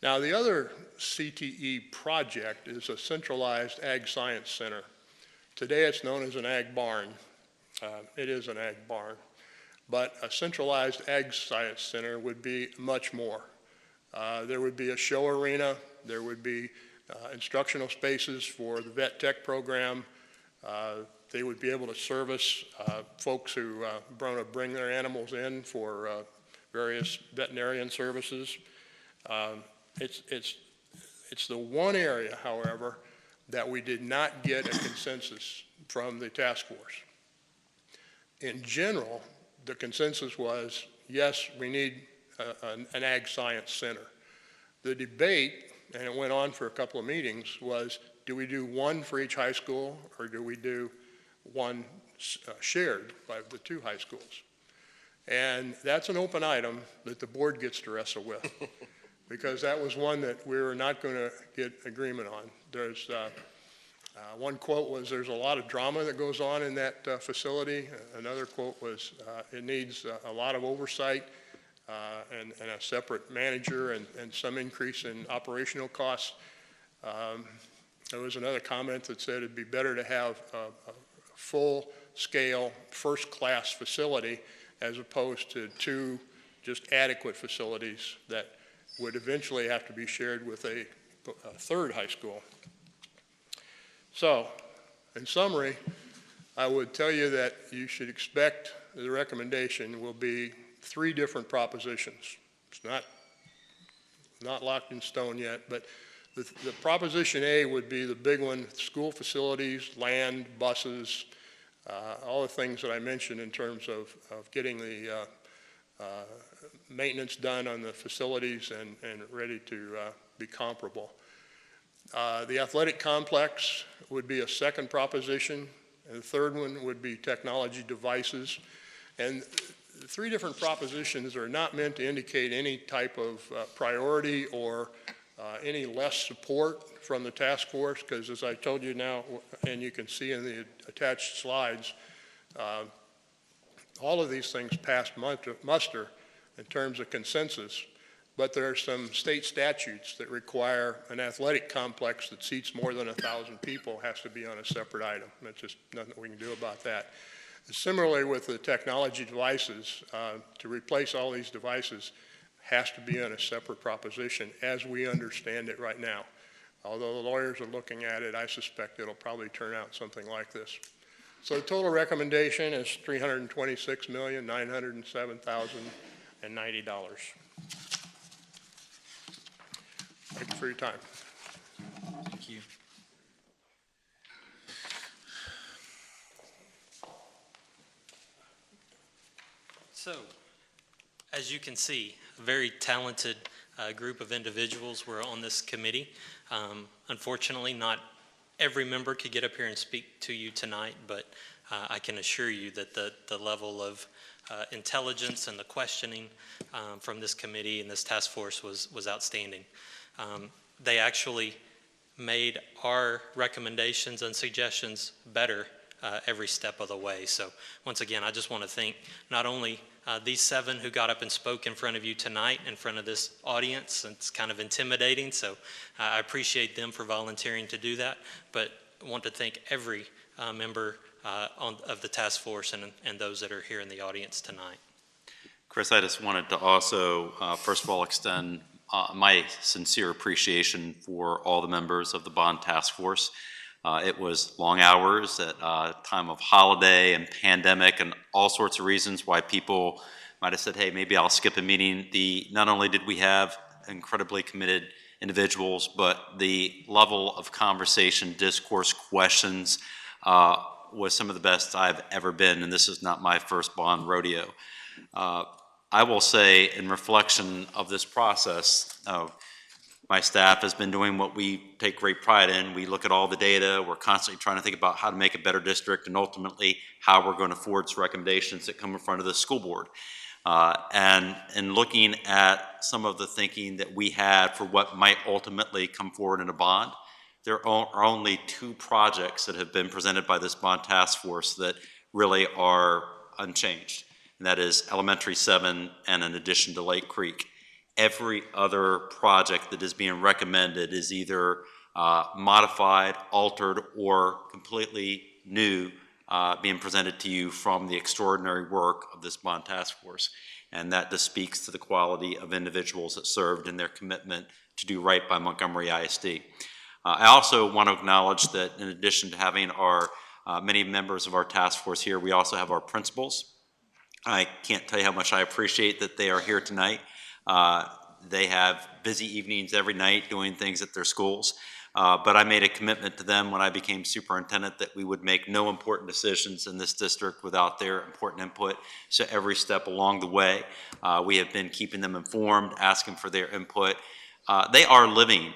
Now, the other CTE project is a centralized Ag Science Center. Today it's known as an Ag Barn. It is an Ag Barn. But a centralized Ag Science Center would be much more. There would be a show arena. There would be instructional spaces for the vet tech program. They would be able to service folks who want to bring their animals in for various veterinarian services. It's the one area, however, that we did not get a consensus from the task force. In general, the consensus was, yes, we need an Ag Science Center. The debate, and it went on for a couple of meetings, was do we do one for each high school or do we do one shared by the two high schools? And that's an open item that the board gets to wrestle with because that was one that we were not going to get agreement on. There's one quote was there's a lot of drama that goes on in that facility. Another quote was it needs a lot of oversight and a separate manager and some increase in operational costs. There was another comment that said it'd be better to have a full-scale, first-class facility as opposed to two just adequate facilities that would eventually have to be shared with a third high school. So, in summary, I would tell you that you should expect the recommendation will be 3 different propositions. It's not locked in stone yet, but the proposition A would be the big one: school facilities, land, buses, all the things that I mentioned in terms of getting the maintenance done on the facilities and ready to be comparable. The athletic complex would be a second proposition, and the third one would be technology devices. And the 3 different propositions are not meant to indicate any type of priority or any less support from the task force, because as I told you now, and you can see in the attached slides, all of these things passed muster in terms of consensus, but there are some state statutes that require an athletic complex that seats more than 1,000 people has to be on a separate item. There's just nothing we can do about that. Similarly with the technology devices, to replace all these devices has to be on a separate proposition as we understand it right now. Although the lawyers are looking at it, I suspect it'll probably turn out something like this. So the total recommendation is $326,907,090. Thank you for your time. Thank you. So, As you can see, a very talented group of individuals were on this committee. Unfortunately, not every member could get up here and speak to you tonight, but I can assure you that the level of intelligence and the questioning from this committee and this task force was outstanding. They actually made our recommendations and suggestions better every step of the way. So once again, I just want to thank not only these 7 who got up and spoke in front of you tonight, in front of this audience. It's kind of intimidating, so I appreciate them for volunteering to do that, but I want to thank every member of the task force and those that are here in the audience tonight. Chris, I just wanted to also, first of all, extend my sincere appreciation for all the members of the bond task force. It was long hours at a time of holiday and pandemic and all sorts of reasons why people might have said, hey, maybe I'll skip a meeting. Not only did we have incredibly committed individuals, but the level of conversation, discourse, questions was some of the best I've ever been, and this is not my first bond rodeo. I will say, in reflection of this process, my staff has been doing what we take great pride in. We look at all the data. We're constantly trying to think about how to make a better district and ultimately how we're going to forge recommendations that come in front of the school board. And in looking at some of the thinking that we had for what might ultimately come forward in a bond, there are only 2 projects that have been presented by this bond task force that really are unchanged. And that is Elementary 7 and an addition to Lake Creek. Every other project that is being recommended is either modified, altered, or completely new being presented to you from the extraordinary work of this bond task force. And that just speaks to the quality of individuals that served and their commitment to do right by Montgomery ISD. I also want to acknowledge that in addition to having our many members of our task force here, we also have our principals. I can't tell you how much I appreciate that they are here tonight. They have busy evenings every night doing things at their schools, but I made a commitment to them when I became superintendent that we would make no important decisions in this district without their important input. So every step along the way, we have been keeping them informed, asking for their input. They are living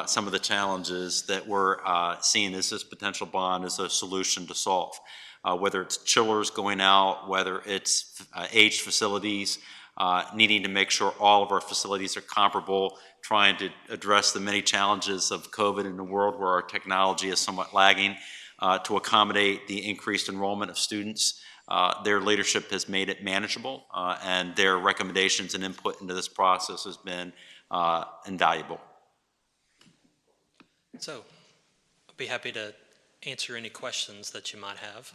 some of the challenges that we're seeing as this potential bond as a solution to solve. Whether it's chillers going out, whether it's aged facilities, needing to make sure all of our facilities are comparable, trying to address the many challenges of COVID in a world where our technology is somewhat lagging, to accommodate the increased enrollment of students. Their leadership has made it manageable, and their recommendations and input into this process has been invaluable. So, I'll be happy to answer any questions that you might have.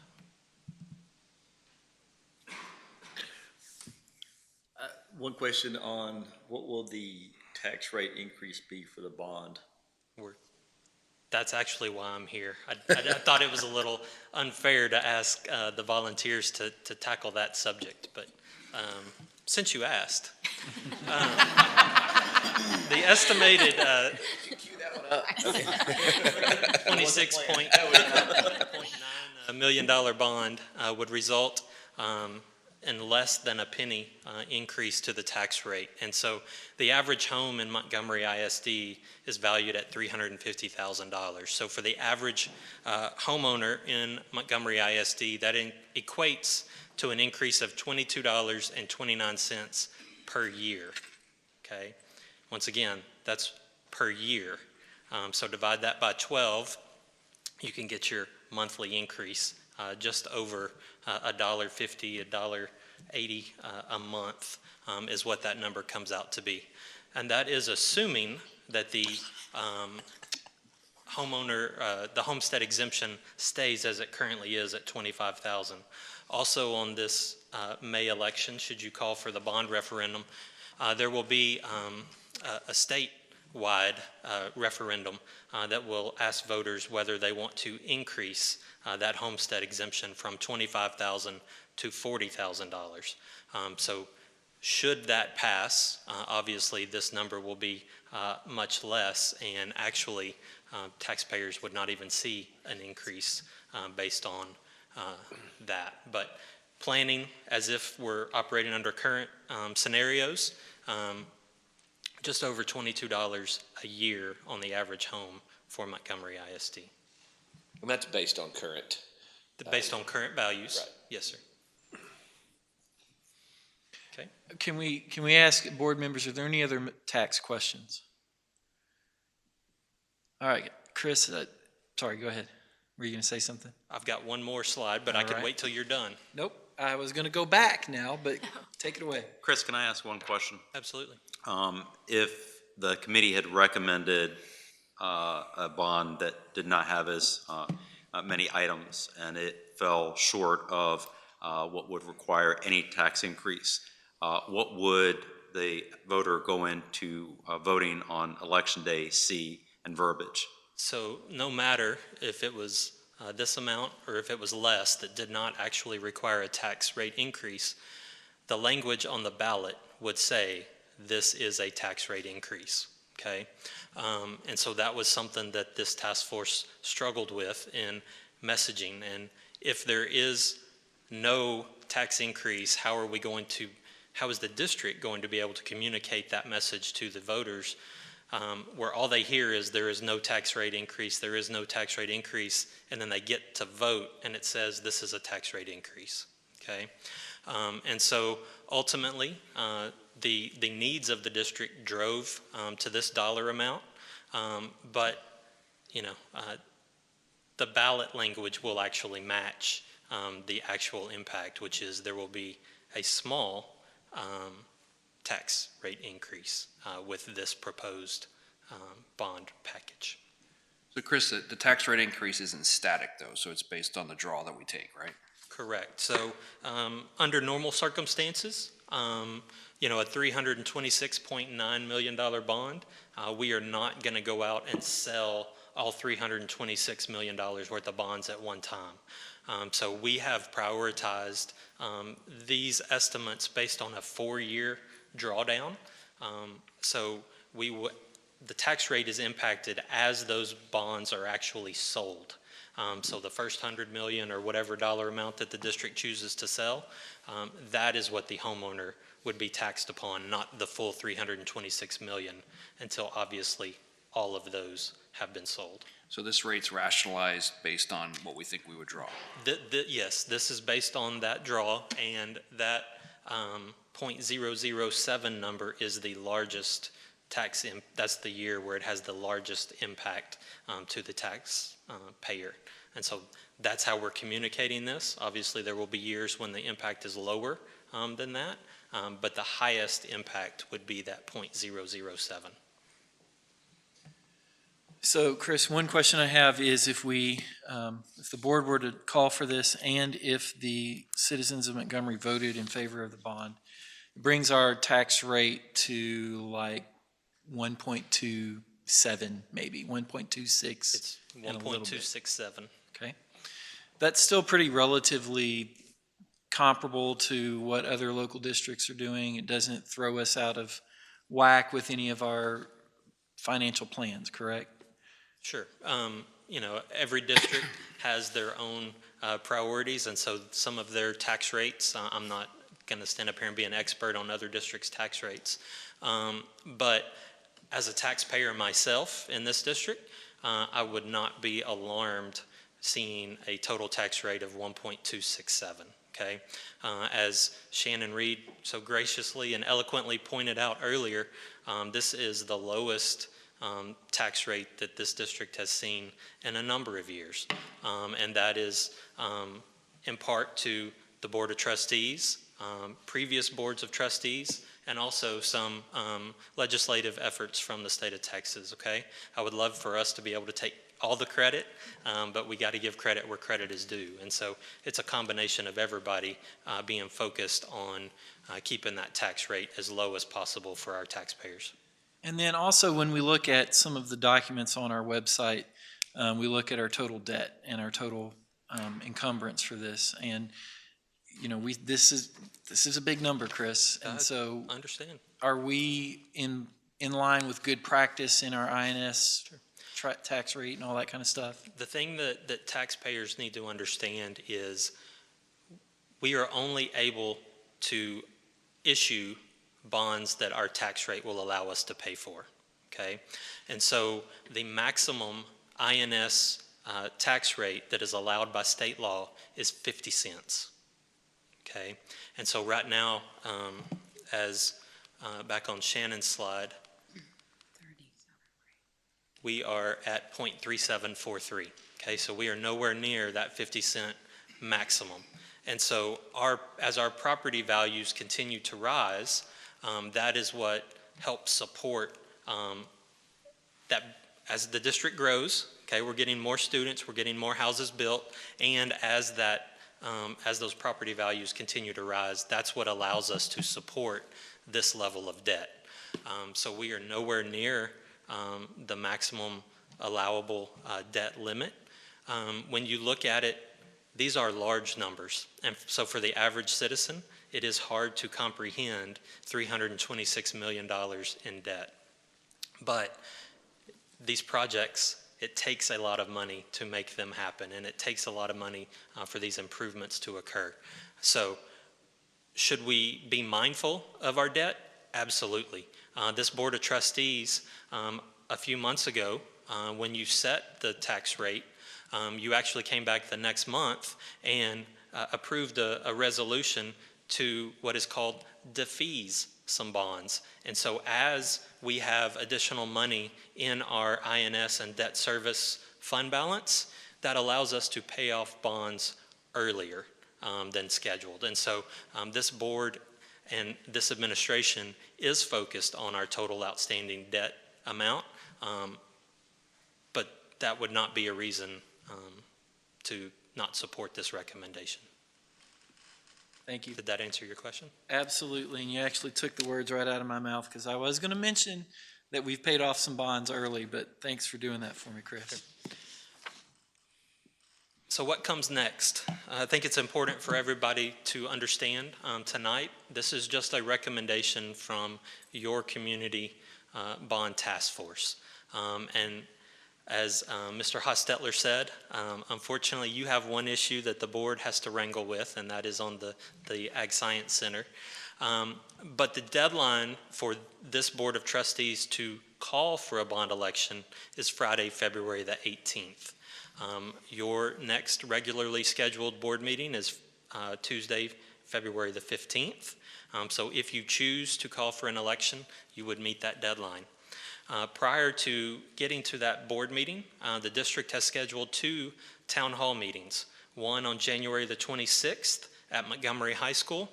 One question on what will the tax rate increase be for the bond? That's actually why I'm here. I thought it was a little unfair to ask the volunteers to tackle that subject, but since you asked, the estimated $26.9 million bond would result in less than a penny increase to the tax rate. And so the average home in Montgomery ISD is valued at $350,000. So for the average homeowner in Montgomery ISD, that equates to an increase of $22.29 per year, okay? Once again, that's per year. So divide that by 12, you can get your monthly increase just over $1.50, $1.80 a month is what that number comes out to be. And that is assuming that the the homestead exemption stays as it currently is at $25,000. Also on this May election, should you call for the bond referendum, there will be a statewide referendum that will ask voters whether they want to increase that homestead exemption from $25,000 to $40,000. So should that pass, obviously this number will be much less, and actually taxpayers would not even see an increase based on that. But planning as if we're operating under current scenarios, just over $22 a year on the average home for Montgomery ISD. And that's based on current. Based on current values. Right. Yes, sir. Okay. Can we ask board members, are there any other tax questions? All right, Chris, sorry, go ahead. Were you going to say something? I've got one more slide, but I can wait till you're done. Nope, I was going to go back now, but take it away. Chris, can I ask one question? Absolutely. If the committee had recommended a bond that did not have as many items and it fell short of what would require any tax increase, what would the voter go into voting on election day see and verbiage? So no matter if it was this amount or if it was less that did not actually require a tax rate increase, the language on the ballot would say this is a tax rate increase, okay? And so that was something that this task force struggled with in messaging. And if there is no tax increase, how is the district going to be able to communicate that message to the voters where all they hear is there is no tax rate increase, there is no tax rate increase, and then they get to vote and it says this is a tax rate increase, okay? And so ultimately, the needs of the district drove to this dollar amount, but the ballot language will actually match the actual impact, which is there will be a small tax rate increase with this proposed bond package. So Chris, the tax rate increase isn't static though, so it's based on the draw that we take, right? Correct. So under normal circumstances, a $326.9 million bond, we are not going to go out and sell all $326 million worth of bonds at one time. So we have prioritized these estimates based on a 4-year drawdown. So the tax rate is impacted as those bonds are actually sold. So the first $100 million or whatever dollar amount that the district chooses to sell, that is what the homeowner would be taxed upon, not the full $326 million until obviously all of those have been sold. So this rate's rationalized based on what we think we would draw? Yes, this is based on that draw, and that 0.007 number is the largest tax, that's the year where it has the largest impact to the tax payer. And so that's how we're communicating this. Obviously, there will be years when the impact is lower than that, but the highest impact would be that 0.007. So, Chris, one question I have is if the board were to call for this and if the citizens of Montgomery voted in favor of the bond, it brings our tax rate to like 1.27, maybe 1.26. It's 1.267. Okay. That's still pretty relatively comparable to what other local districts are doing. It doesn't throw us out of whack with any of our financial plans, correct? Sure. Every district has their own priorities, and so some of their tax rates, I'm not going to stand up here and be an expert on other districts' tax rates, but as a taxpayer myself in this district, I would not be alarmed seeing a total tax rate of 1.267. Okay, as Shannon Reed so graciously and eloquently pointed out earlier, this is the lowest tax rate that this district has seen in a number of years, and that is in part to the Board of Trustees, previous boards of trustees, and also some legislative efforts from the state of Texas, okay? I would love for us to be able to take all the credit, but we got to give credit where credit is due. And so it's a combination of everybody being focused on keeping that tax rate as low as possible for our taxpayers. And then also when we look at some of the documents on our website, we look at our total debt and our total encumbrance for this. And this is a big number, Chris. And so I understand. Are we in line with good practice in our INS tax rate and all that kind of stuff? The thing that taxpayers need to understand is we are only able to issue bonds that our tax rate will allow us to pay for, okay? And so the maximum INS tax rate that is allowed by state law is 50 cents, okay? And so right now, back on Shannon's slide, we are at 0.3743, okay? So we are nowhere near that 50-cent maximum. And so as our property values continue to rise, that is what helps support that as the district grows, okay, we're getting more students, we're getting more houses built, and as those property values continue to rise, that's what allows us to support this level of debt. So we are nowhere near the maximum allowable debt limit. When you look at it, these are large numbers. And so for the average citizen, it is hard to comprehend $326 million in debt. But these projects, it takes a lot of money to make them happen, and it takes a lot of money for these improvements to occur. So should we be mindful of our debt? Absolutely. This Board of Trustees, a few months ago, when you set the tax rate, you actually came back the next month and approved a resolution to what is called defease some bonds. And so as we have additional money in our INS and debt service fund balance, that allows us to pay off bonds earlier than scheduled. And so this board and this administration is focused on our total outstanding debt amount, but that would not be a reason to not support this recommendation. Thank you. Did that answer your question? Absolutely, and you actually took the words right out of my mouth, because I was going to mention that we've paid off some bonds early, but thanks for doing that for me, Chris. So what comes next? I think it's important for everybody to understand tonight, this is just a recommendation from your community bond task force. And as Mr. Hostetler said, unfortunately you have one issue that the board has to wrangle with, and that is on the Ag Science Center. But the deadline for this Board of Trustees to call for a bond election is Friday, February the 18th. Your next regularly scheduled board meeting is Tuesday, February the 15th. So if you choose to call for an election, you would meet that deadline. Prior to getting to that board meeting, the district has scheduled 2 town hall meetings, one on January the 26th at Montgomery High School,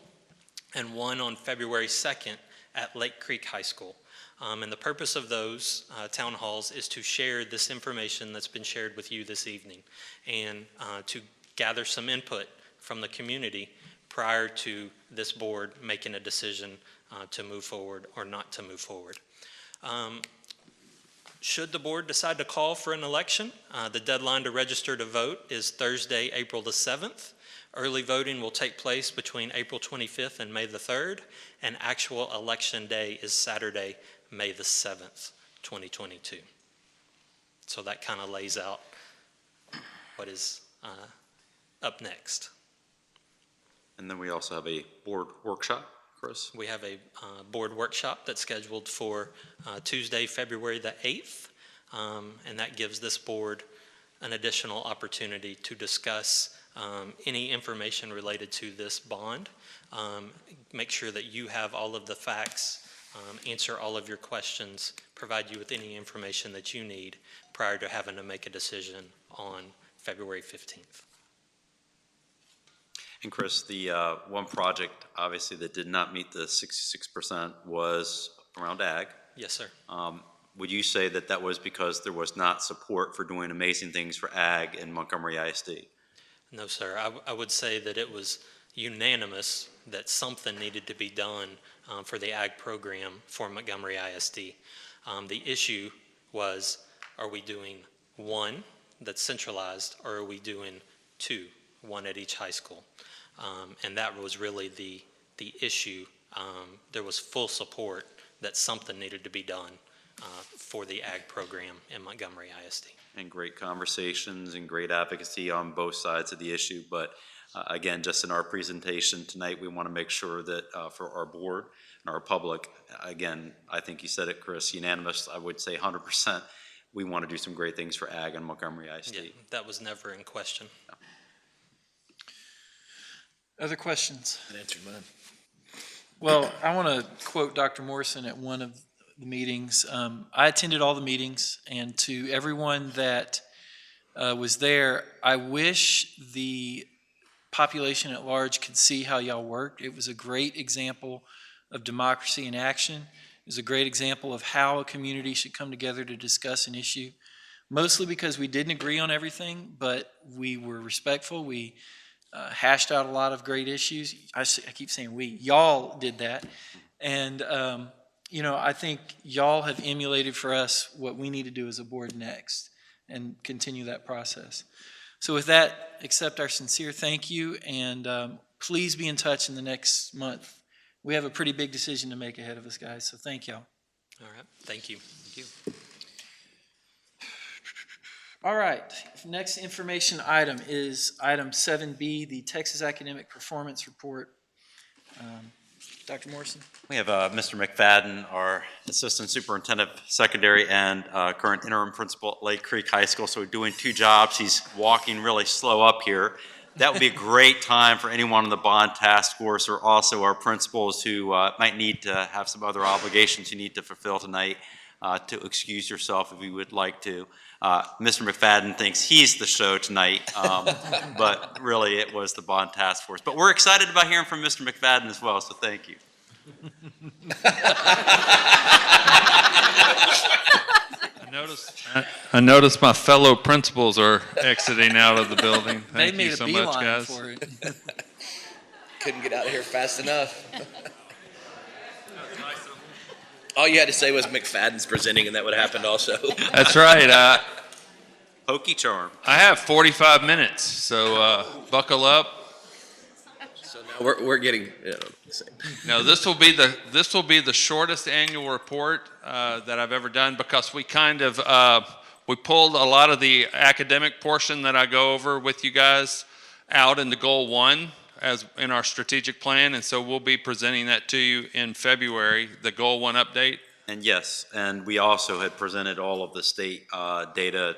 and one on February 2nd at Lake Creek High School. And the purpose of those town halls is to share this information that's been shared with you this evening, and to gather some input from the community prior to this board making a decision to move forward or not to move forward. Should the board decide to call for an election, the deadline to register to vote is Thursday, April the 7th. Early voting will take place between April 25th and May the 3rd, and actual election day is Saturday, May the 7th, 2022. So that kind of lays out what is up next. And then we also have a board workshop, Chris? We have a board workshop that's scheduled for Tuesday, February the 8th, and that gives this board an additional opportunity to discuss any information related to this bond, make sure that you have all of the facts, answer all of your questions, provide you with any information that you need prior to having to make a decision on February 15th. And Chris, the one project obviously that did not meet the 66% was around ag. Yes, sir. Would you say that that was because there was not support for doing amazing things for ag in Montgomery ISD? No, sir. I would say that it was unanimous that something needed to be done for the ag program for Montgomery ISD. The issue was, are we doing one that's centralized, or are we doing 2, one at each high school? And that was really the issue. There was full support that something needed to be done for the ag program in Montgomery ISD. And great conversations and great advocacy on both sides of the issue. But Again, just in our presentation tonight, we want to make sure that for our board and our public, again, I think you said it, Chris, unanimous, I would say 100%, we want to do some great things for ag and Montgomery ISD. Yeah, that was never in question. Other questions? That answered mine. Well, I want to quote Dr. Morrison at one of the meetings. I attended all the meetings, and to everyone that was there, I wish the population at large could see how y'all worked. It was a great example of democracy in action. It was a great example of how a community should come together to discuss an issue, mostly because we didn't agree on everything, but we were respectful. We hashed out a lot of great issues. I keep saying we. Y'all did that. And, you know, I think y'all have emulated for us what we need to do as a board next and continue that process. So with that, accept our sincere thank you, and please be in touch in the next month. We have a pretty big decision to make ahead of us, guys, so thank y'all. All right, thank you. Thank you. All right, next information item is item 7B, the Texas Academic Performance Report. Dr. Morrison? We have Mr. McFadden, our Assistant Superintendent of Secondary and current interim principal at Lake Creek High School, so doing two jobs. He's walking really slow up here. That would be a great time for anyone on the bond task force or also our principals who might need to have some other obligations you need to fulfill tonight to excuse yourself if you would like to. Mr. McFadden thinks he's the show tonight, but really it was the bond task force. But we're excited about hearing from Mr. McFadden as well, so thank you. I noticed my fellow principals are exiting out of the building. They Thank made you a so beeline much, guys. for it. Couldn't get out of here fast enough. All you had to say was McFadden's presenting, and that would have happened also. That's right. Hokey charm. I have 45 minutes, so buckle up. So now we're getting. No, this will be the shortest annual report that I've ever done, because we kind of we pulled a lot of the academic portion that I go over with you guys out into Goal 1 as in our strategic plan, and so we'll be presenting that to you in February, the Goal 1 update. And yes, and we also had presented all of the state data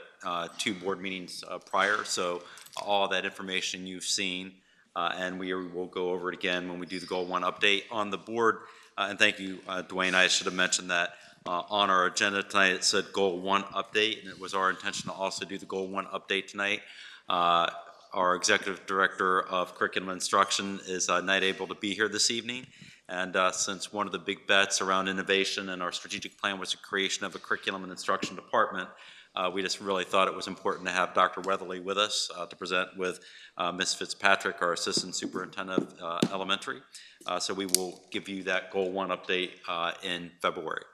2 board meetings prior, so all that information you've seen, and we will go over it again when we do the Goal 1 update on the board. And thank you, Dwayne. I should have mentioned that on our agenda tonight it said Goal 1 update, and it was our intention to also do the Goal 1 update tonight. Our Executive Director of Curriculum Instruction is not able to be here this evening, and since one of the big bets around innovation and our strategic plan was the creation of a Curriculum and Instruction Department, we just really thought it was important to have Dr. Weatherly with us to present with Ms. Fitzpatrick, our Assistant Superintendent of Elementary. So we will give you that Goal 1 update in February.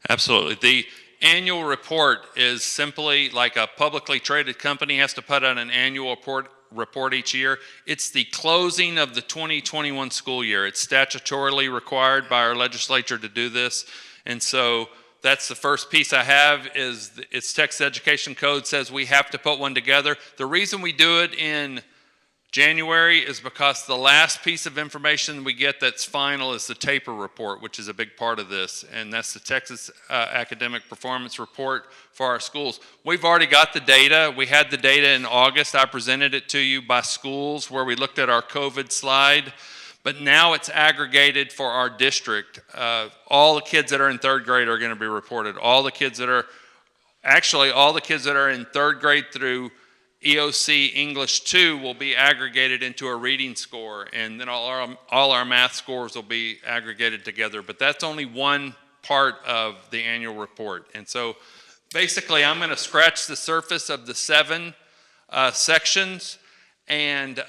Absolutely. The annual report is simply like a publicly traded company has to put out an annual report each year. It's the closing of the 2021 school year. It's statutorily required by our legislature to do this, and so that's the first piece I have is it's Texas Education Code says we have to put one together. The reason we do it in January is because the last piece of information we get that's final is the TAPER report, which is a big part of this, and that's the Texas Academic Performance Report for our schools. We've already got the data. We had the data in August. I presented it to you by schools where we looked at our COVID slide, but now it's aggregated for our district. All the kids that are in 3rd grade are going to be reported. All the kids that are in 3rd grade through EOC English 2 will be aggregated into a reading score, and then all our math scores will be aggregated together. But that's only one part of the annual report. And so basically I'm going to scratch the surface of the 7 sections, and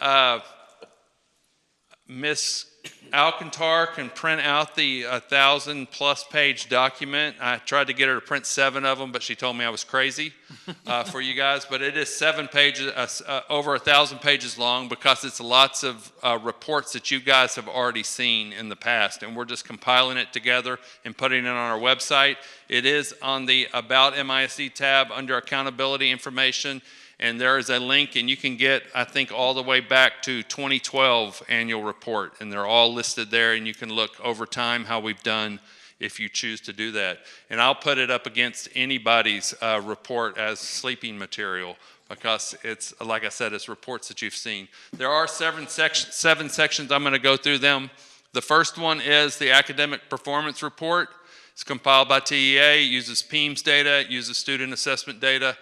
Ms. Alcantar can print out the 1,000+ page document. I tried to get her to print 7 of them, but she told me I was crazy for you guys. But it is 7 pages, over 1,000 pages long, because it's lots of reports that you guys have already seen in the past, and we're just compiling it together and putting it on our website. It is on the About MISD tab under Accountability Information, And there is a link, and you can get, I think, all the way back to 2012 annual report, and they're all listed there, and you can look over time how we've done if you choose to do that. And I'll put it up against anybody's report as sleeping material, because it's, like I said, it's reports that you've seen. There are seven sections. I'm going to go through them. The first one is the academic performance report. It's compiled by TEA, uses PEIMS data, uses student assessment data.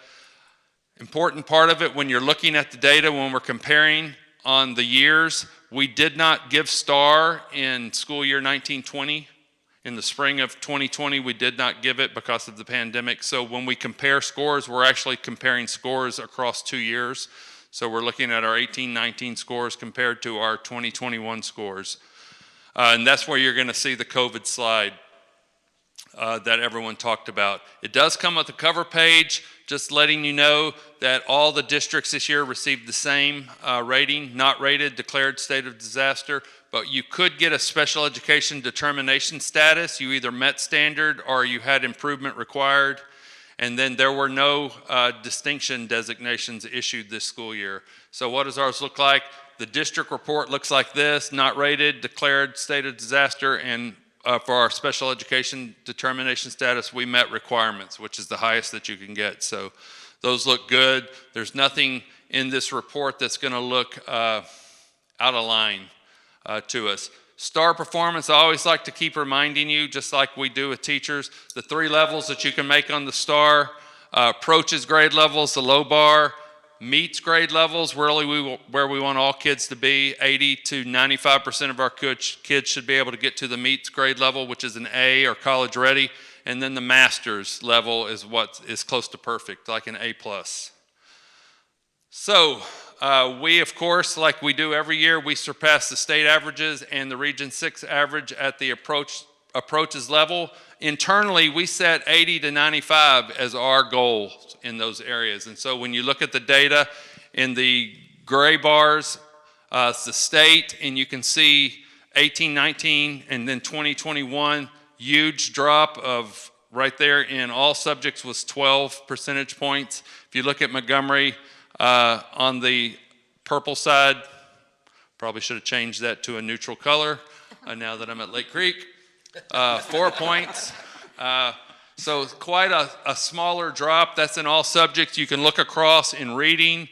Important part of it, when you're looking at the data, when we're comparing on the years, we did not give STAR in school year 1920. In the spring of 2020, we did not give it because of the pandemic. So when we compare scores, we're actually comparing scores across 2 years. So we're looking at our 18-19 scores compared to our 2021 scores. And that's where you're going to see the COVID slide that everyone talked about. It does come with a cover page, just letting you know that all the districts this year received the same rating, not rated, declared state of disaster, but you could get a special education determination status. You either met standard or you had improvement required. And then there were no distinction designations issued this school year. So what does ours look like? The district report looks like this: not rated, declared state of disaster, and for our special education determination status, we met requirements, which is the highest that you can get. So those look good. There's nothing in this report that's going to look out of line to us. STAR performance, I always like to keep reminding you, just like we do with teachers, the 3 levels that you can make on the STAR: approaches grade levels, the low bar; meets grade levels, really where we want all kids to be. 80 to 95% of our kids should be able to get to the meets grade level, which is an A or college ready. And then the master's level is what is close to perfect, like an A+. So we, of course, like we do every year, we surpass the state averages and the Region 6 average at the approaches level. Internally, we set 80 to 95 as our goal in those areas. And so when you look at the data in the gray bars, it's the state, and you can see 18, 19, and then 2021, huge drop of right there in all subjects was 12 percentage points. If you look at Montgomery on the purple side, probably should have changed that to a neutral color now that I'm at Lake Creek. 4 points. So quite a smaller drop. That's in all subjects. You can look across in reading.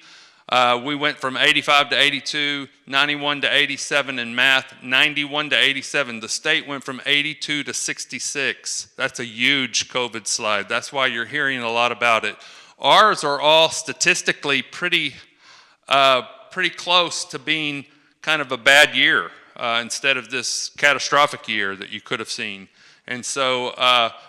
We went from 85 to 82, 91 to 87 in math, 91 to 87. The state went from 82 to 66. That's a huge COVID slide. That's why you're hearing a lot about it. Ours are all statistically pretty close to being kind of a bad year instead of this catastrophic year that you could have seen. And so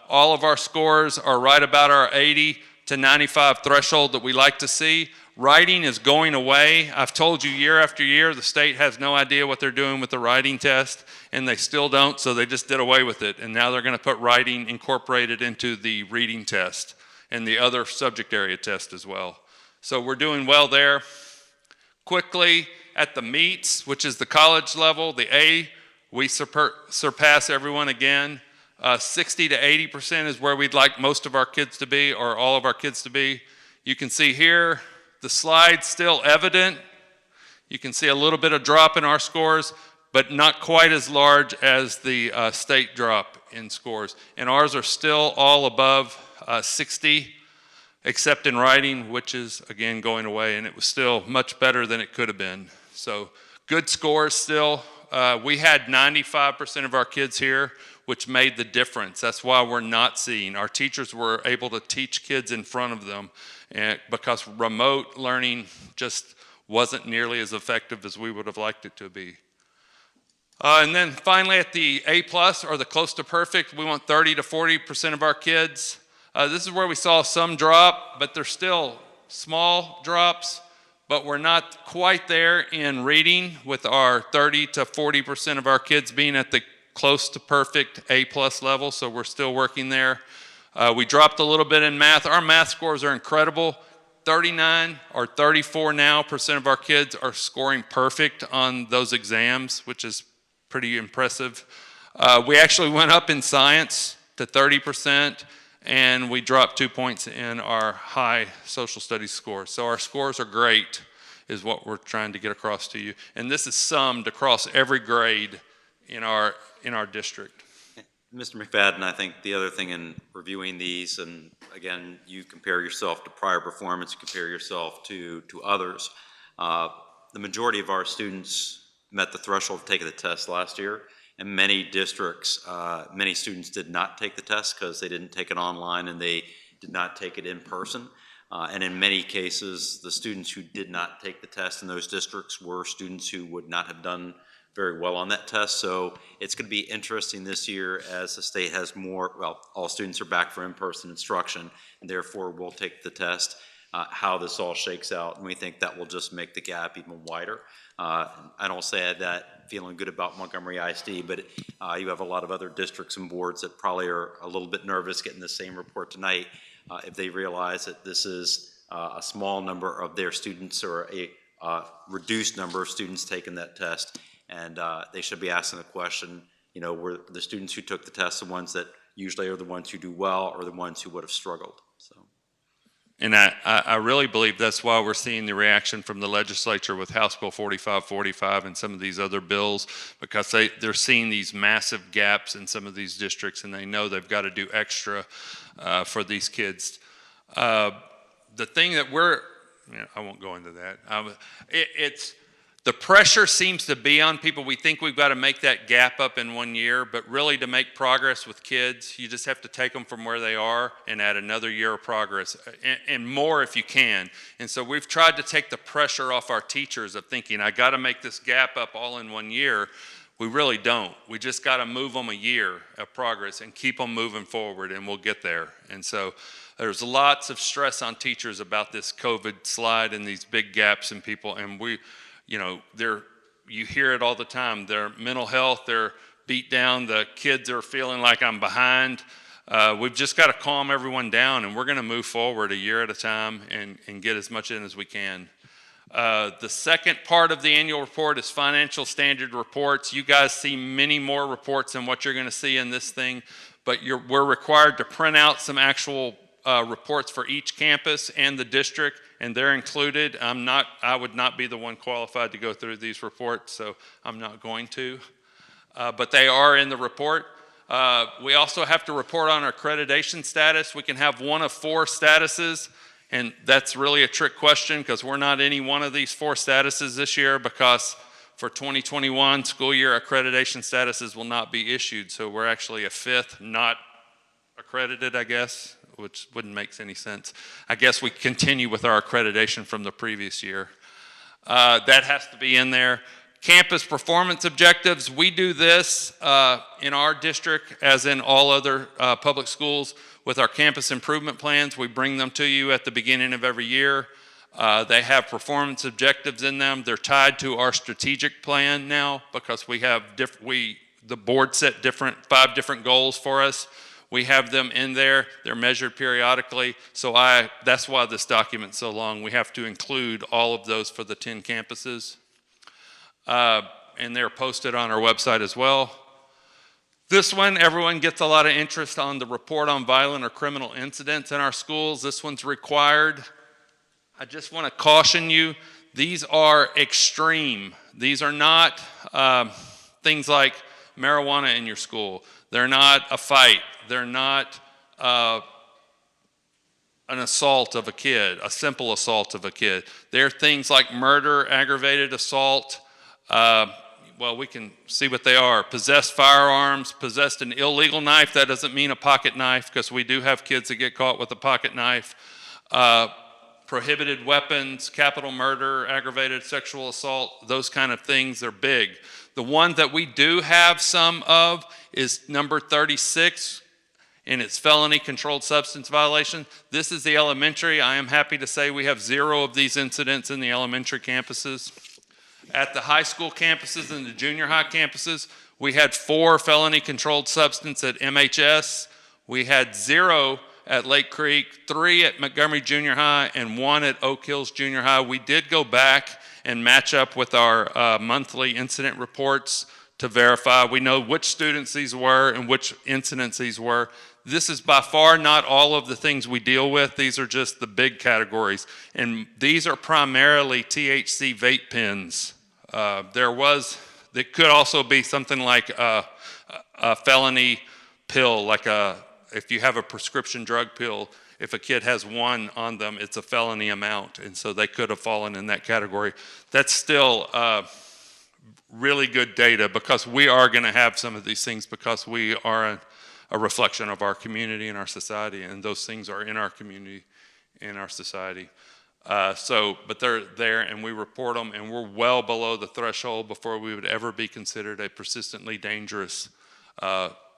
all of our scores are right about our 80 to 95 threshold that we like to see. Writing is going away. I've told you year after year, the state has no idea what they're doing with the writing test, and they still don't, so they just did away with it. And now they're going to put writing incorporated into the reading test and the other subject area test as well. So we're doing well there. Quickly, at the meets, which is the college level, the A, we surpass everyone again. 60 to 80% is where we'd like most of our kids to be, or all of our kids to be. You can see here, the slide's still evident. You can see a little bit of drop in our scores, but not quite as large as the state drop in scores. And ours are still all above 60, except in writing, which is, again, going away, and it was still much better than it could have been. So good scores still. We had 95% of our kids here, which made the difference. That's why we're not seeing. Our teachers were able to teach kids in front of them, and because remote learning just wasn't nearly as effective as we would have liked it to be. And then finally at the A+, or the close to perfect, we want 30 to 40% of our kids. This is where we saw some drop, but they're still small drops, but we're not quite there in reading with our 30 to 40% of our kids being at the close to perfect A+ level, so we're still working there. We dropped a little bit in math. Our math scores are incredible. 39 or 34% now of our kids are scoring perfect on those exams, which is pretty impressive. We actually went up in science to 30%, and we dropped 2 points in our high social studies score. So our scores are great, is what we're trying to get across to you. And this is summed across every grade in our district. Mr. McFadden, I think the other thing in reviewing these, and again, you compare yourself to prior performance, you compare yourself to others. The majority of our students met the threshold of taking the test last year. In many districts, many students did not take the test because they didn't take it online and they did not take it in person. And in many cases, the students who did not take the test in those districts were students who would not have done very well on that test. So it's going to be interesting this year as the state has more, well, all students are back for in-person instruction, and therefore will take the test, how this all shakes out. And we think that will just make the gap even wider. I don't say that feeling good about Montgomery ISD, but you have a lot of other districts and boards that probably are a little bit nervous getting the same report tonight if they realize that this is a small number of their students or a reduced number of students taking that test. And they should be asking the question, you know, were the students who took the test the ones that usually are the ones who do well or the ones who would have struggled? So. And I really believe that's why we're seeing the reaction from the legislature with House Bill 4545 and some of these other bills, because they're seeing these massive gaps in some of these districts, and they know they've got to do extra for these kids. The thing that I won't go into that. The pressure seems to be on people. We think we've got to make that gap up in 1 year, but really to make progress with kids, you just have to take them from where they are and add another year of progress, and more if you can. And so we've tried to take the pressure off our teachers of thinking, I got to make this gap up all in 1 year. We really don't. We just got to move them a year of progress and keep them moving forward, and we'll get there. And so there's lots of stress on teachers about this COVID slide and these big gaps in people, and you know, you hear it all the time. Their mental health, they're beat down. The kids are feeling like I'm behind. We've just got to calm everyone down, and we're going to move forward a year at a time and get as much in as we can. The second part of the annual report is financial standard reports. You guys see many more reports than what you're going to see in this thing, but we're required to print out some actual reports for each campus and the district, and they're included. I would not be the one qualified to go through these reports, so I'm not going to. But they are in the report. We also have to report on our accreditation status. We can have one of 4 statuses, and that's really a trick question because we're not any one of these 4 statuses this year, because for 2021 school year, accreditation statuses will not be issued. So we're actually a 5th not accredited, I guess, which wouldn't make any sense. I guess we continue with our accreditation from the previous year. That has to be in there. Campus performance objectives, we do this in our district as in all other public schools with our campus improvement plans. We bring them to you at the beginning of every year. They have performance objectives in them. They're tied to our strategic plan now because we have the board set 5 different goals for us. We have them in there. They're measured periodically. So that's why this document's so long. We have to include all of those for the 10 campuses. And they're posted on our website as well. This one, everyone gets a lot of interest on the report on violent or criminal incidents in our schools. This one's required. I just want to caution you, these are extreme. These are not things like marijuana in your school. They're not a fight. They're not an assault of a kid, a simple assault of a kid. They're things like murder, aggravated assault. Well, we can see what they are. Possessed firearms, possessed an illegal knife. That doesn't mean a pocket knife, because we do have kids that get caught with a pocket knife. Prohibited weapons, capital murder, aggravated sexual assault, those kind of things, they're big. The one that we do have some of is number 36, and it's felony controlled substance violation. This is the elementary. I am happy to say we have 0 of these incidents in the elementary campuses. At the high school campuses and the junior high campuses, we had 4 felony controlled substance at MHS. We had 0 at Lake Creek, 3 at Montgomery Junior High, and 1 at Oak Hills Junior High. We did go back and match up with our monthly incident reports to verify. We know which students these were and which incidents these were. This is by far not all of the things we deal with. These are just the big categories. And these are primarily THC vape pens. There could also be something like a felony pill, like if you have a prescription drug pill, if a kid has one on them, it's a felony amount. And so they could have fallen in that category. That's still really good data, because we are going to have some of these things, because we are a reflection of our community and our society, and those things are in our community and our society. But they're there, and we report them, and we're well below the threshold before we would ever be considered a persistently dangerous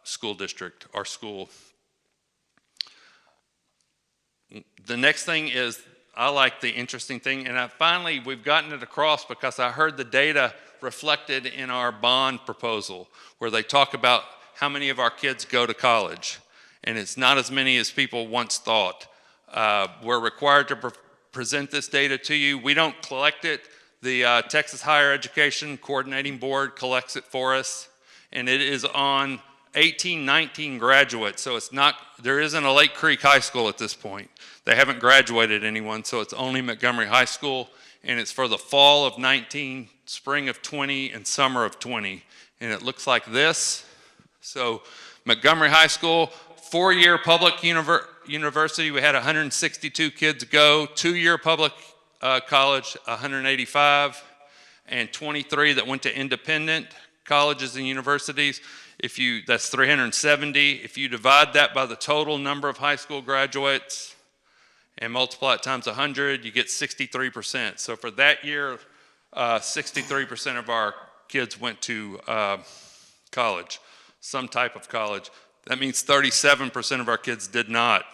school district or school. The next thing is, I like the interesting thing, and finally we've gotten it across because I heard the data reflected in our bond proposal, where they talk about how many of our kids go to college, and it's not as many as people once thought. We're required to present this data to you. We don't collect it. The Texas Higher Education Coordinating Board collects it for us, and it is on 18-19 graduates, so there isn't a Lake Creek High School at this point. They haven't graduated anyone, so it's only Montgomery High School, and it's for the fall of 19, spring of 20, and summer of 20, and it looks like this. So Montgomery High School, 4-year public university, we had 162 kids go. 2-year public college, 185, and 23 that went to independent colleges and universities. That's 370. If you divide that by the total number of high school graduates and multiply it times 100, you get 63%. So for that year, 63% of our kids went to college, some type of college. That means 37% of our kids did not.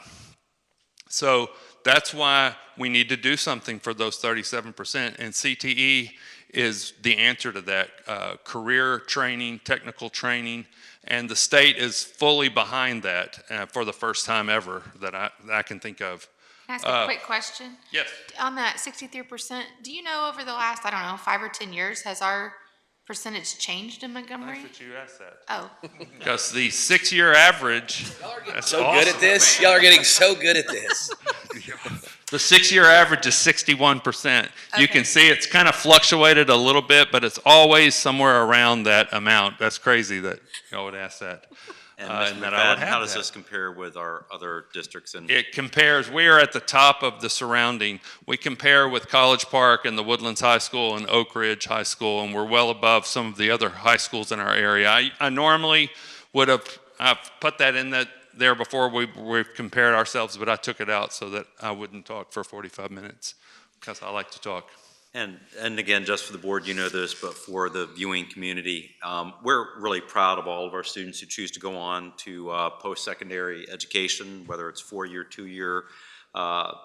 So that's why we need to do something for those 37%, and CTE is the answer to that. Career training, technical training, and the state is fully behind that for the first time ever that I can think of. Can I ask a quick question? Yes. On that 63%, do you know over the last, 5 or 10 years, has our percentage changed in Montgomery? Nice that you asked that. Oh. Because the 6-year average, that's so awesome. good at this. Y'all are getting so good at this. The 6-year average is 61%. You can see it's kind of fluctuated a little bit, but it's always somewhere around that amount. That's crazy that y'all would ask that. And Mr. McFadden, how does this compare with our other districts? It compares, we are at the top of the surrounding. We compare with College Park and the Woodlands High School and Oak Ridge High School, and we're well above some of the other high schools in our area. I normally would have put that in there before we've compared ourselves, but I took it out so that I wouldn't talk for 45 minutes because I like to talk. And again, just for the board, you know this, but for the viewing community, we're really proud of all of our students who choose to go on to post-secondary education, whether it's 4-year, 2-year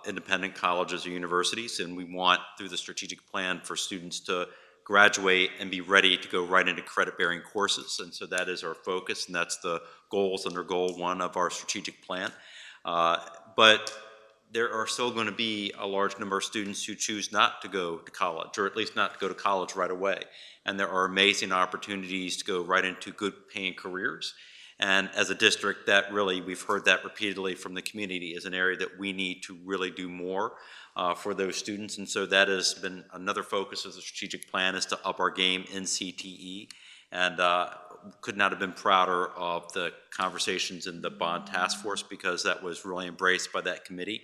independent colleges or universities, and we want, through the strategic plan, for students to graduate and be ready to go right into credit-bearing courses, and so that is our focus, and that's the goals under Goal 1 of our strategic plan. But there are still going to be a large number of students who choose not to go to college, or at least not to go to college right away. And there are amazing opportunities to go right into good paying careers. And as a district, that really, we've heard that repeatedly from the community, is an area that we need to really do more for those students. And so that has been another focus of the strategic plan, is to up our game in CTE. And could not have been prouder of the conversations in the bond task force, because that was really embraced by that committee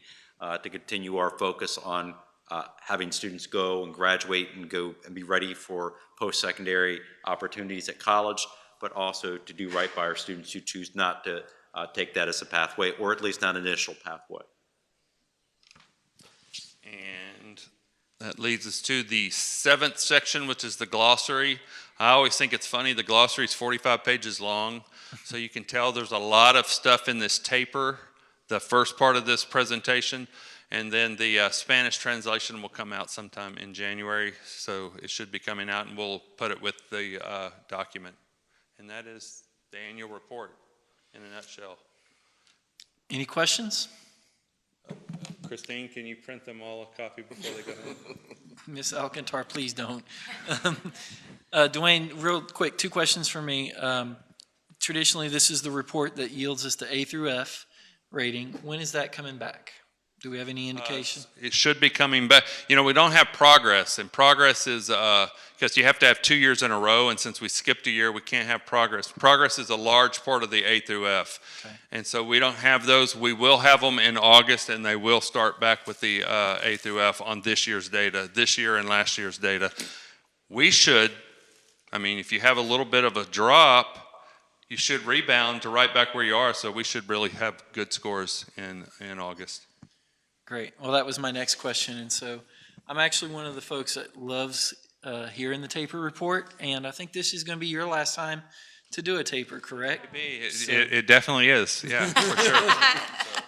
to continue our focus on having students go and graduate and go and be ready for post-secondary opportunities at college, but also to do right by our students who choose not to take that as a pathway, or at least not an initial pathway. And that leads us to the 7th section, which is the glossary. I always think it's funny, the glossary is 45 pages long, so you can tell there's a lot of stuff in this taper, the first part of this presentation, and then the Spanish translation will come out sometime in January, so it should be coming out, and we'll put it with the document. And that is the annual report in a nutshell. Any questions? Christine, can you print them all a copy before they go home? Ms. Alcantar, please don't. Dwayne, real quick, 2 questions for me. Traditionally, this is the report that yields us the A through F rating. When is that coming back? Do we have any indication? It should be coming back. You know, we don't have progress, and progress is, because you have to have 2 years in a row, and since we skipped a year, we can't have progress. Progress is a large part of the A through F. Okay. And so we don't have those. We will have them in August, and they will start back with the A through F on this year's data, this year and last year's data. We should, I mean, if you have a little bit of a drop, you should rebound to right back where you are, so we should really have good scores in August. Great. Well, that was my next question. And so I'm actually one of the folks that loves hearing the taper report, and I think this is going to be your last time to do a taper, correct? It definitely is, yeah, for sure.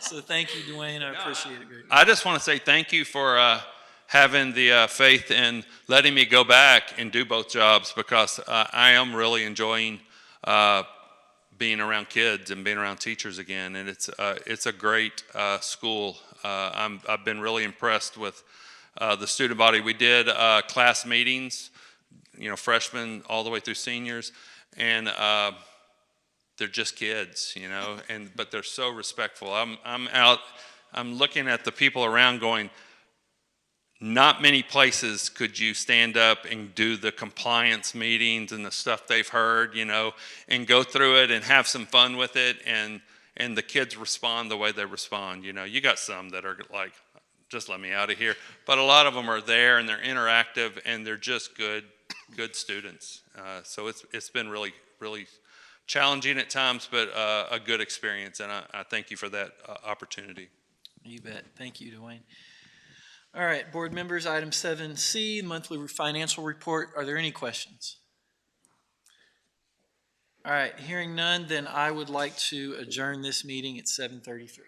So thank you, Dwayne. I appreciate it greatly. I just want to say thank you for having the faith in letting me go back and do both jobs, because I am really enjoying being around kids and being around teachers again, and it's a great school. I've been really impressed with the student body. We did class meetings, you know, freshmen all the way through seniors, and they're just kids, you know, but they're so respectful. I'm looking at the people around going, not many places could you stand up and do the compliance meetings and the stuff they've heard, you know, and go through it and have some fun with it, and the kids respond the way they respond. You know, you got some that are like, just let me out of here. But a lot of them are there, and they're interactive, and they're just good students. So it's been really, really challenging at times, but a good experience, and I thank you for that opportunity. You bet. Thank you, Dwayne. All right, board members, item 7C, monthly financial report. Are there any questions? All right, hearing none, then I would like to adjourn this meeting at 7:33.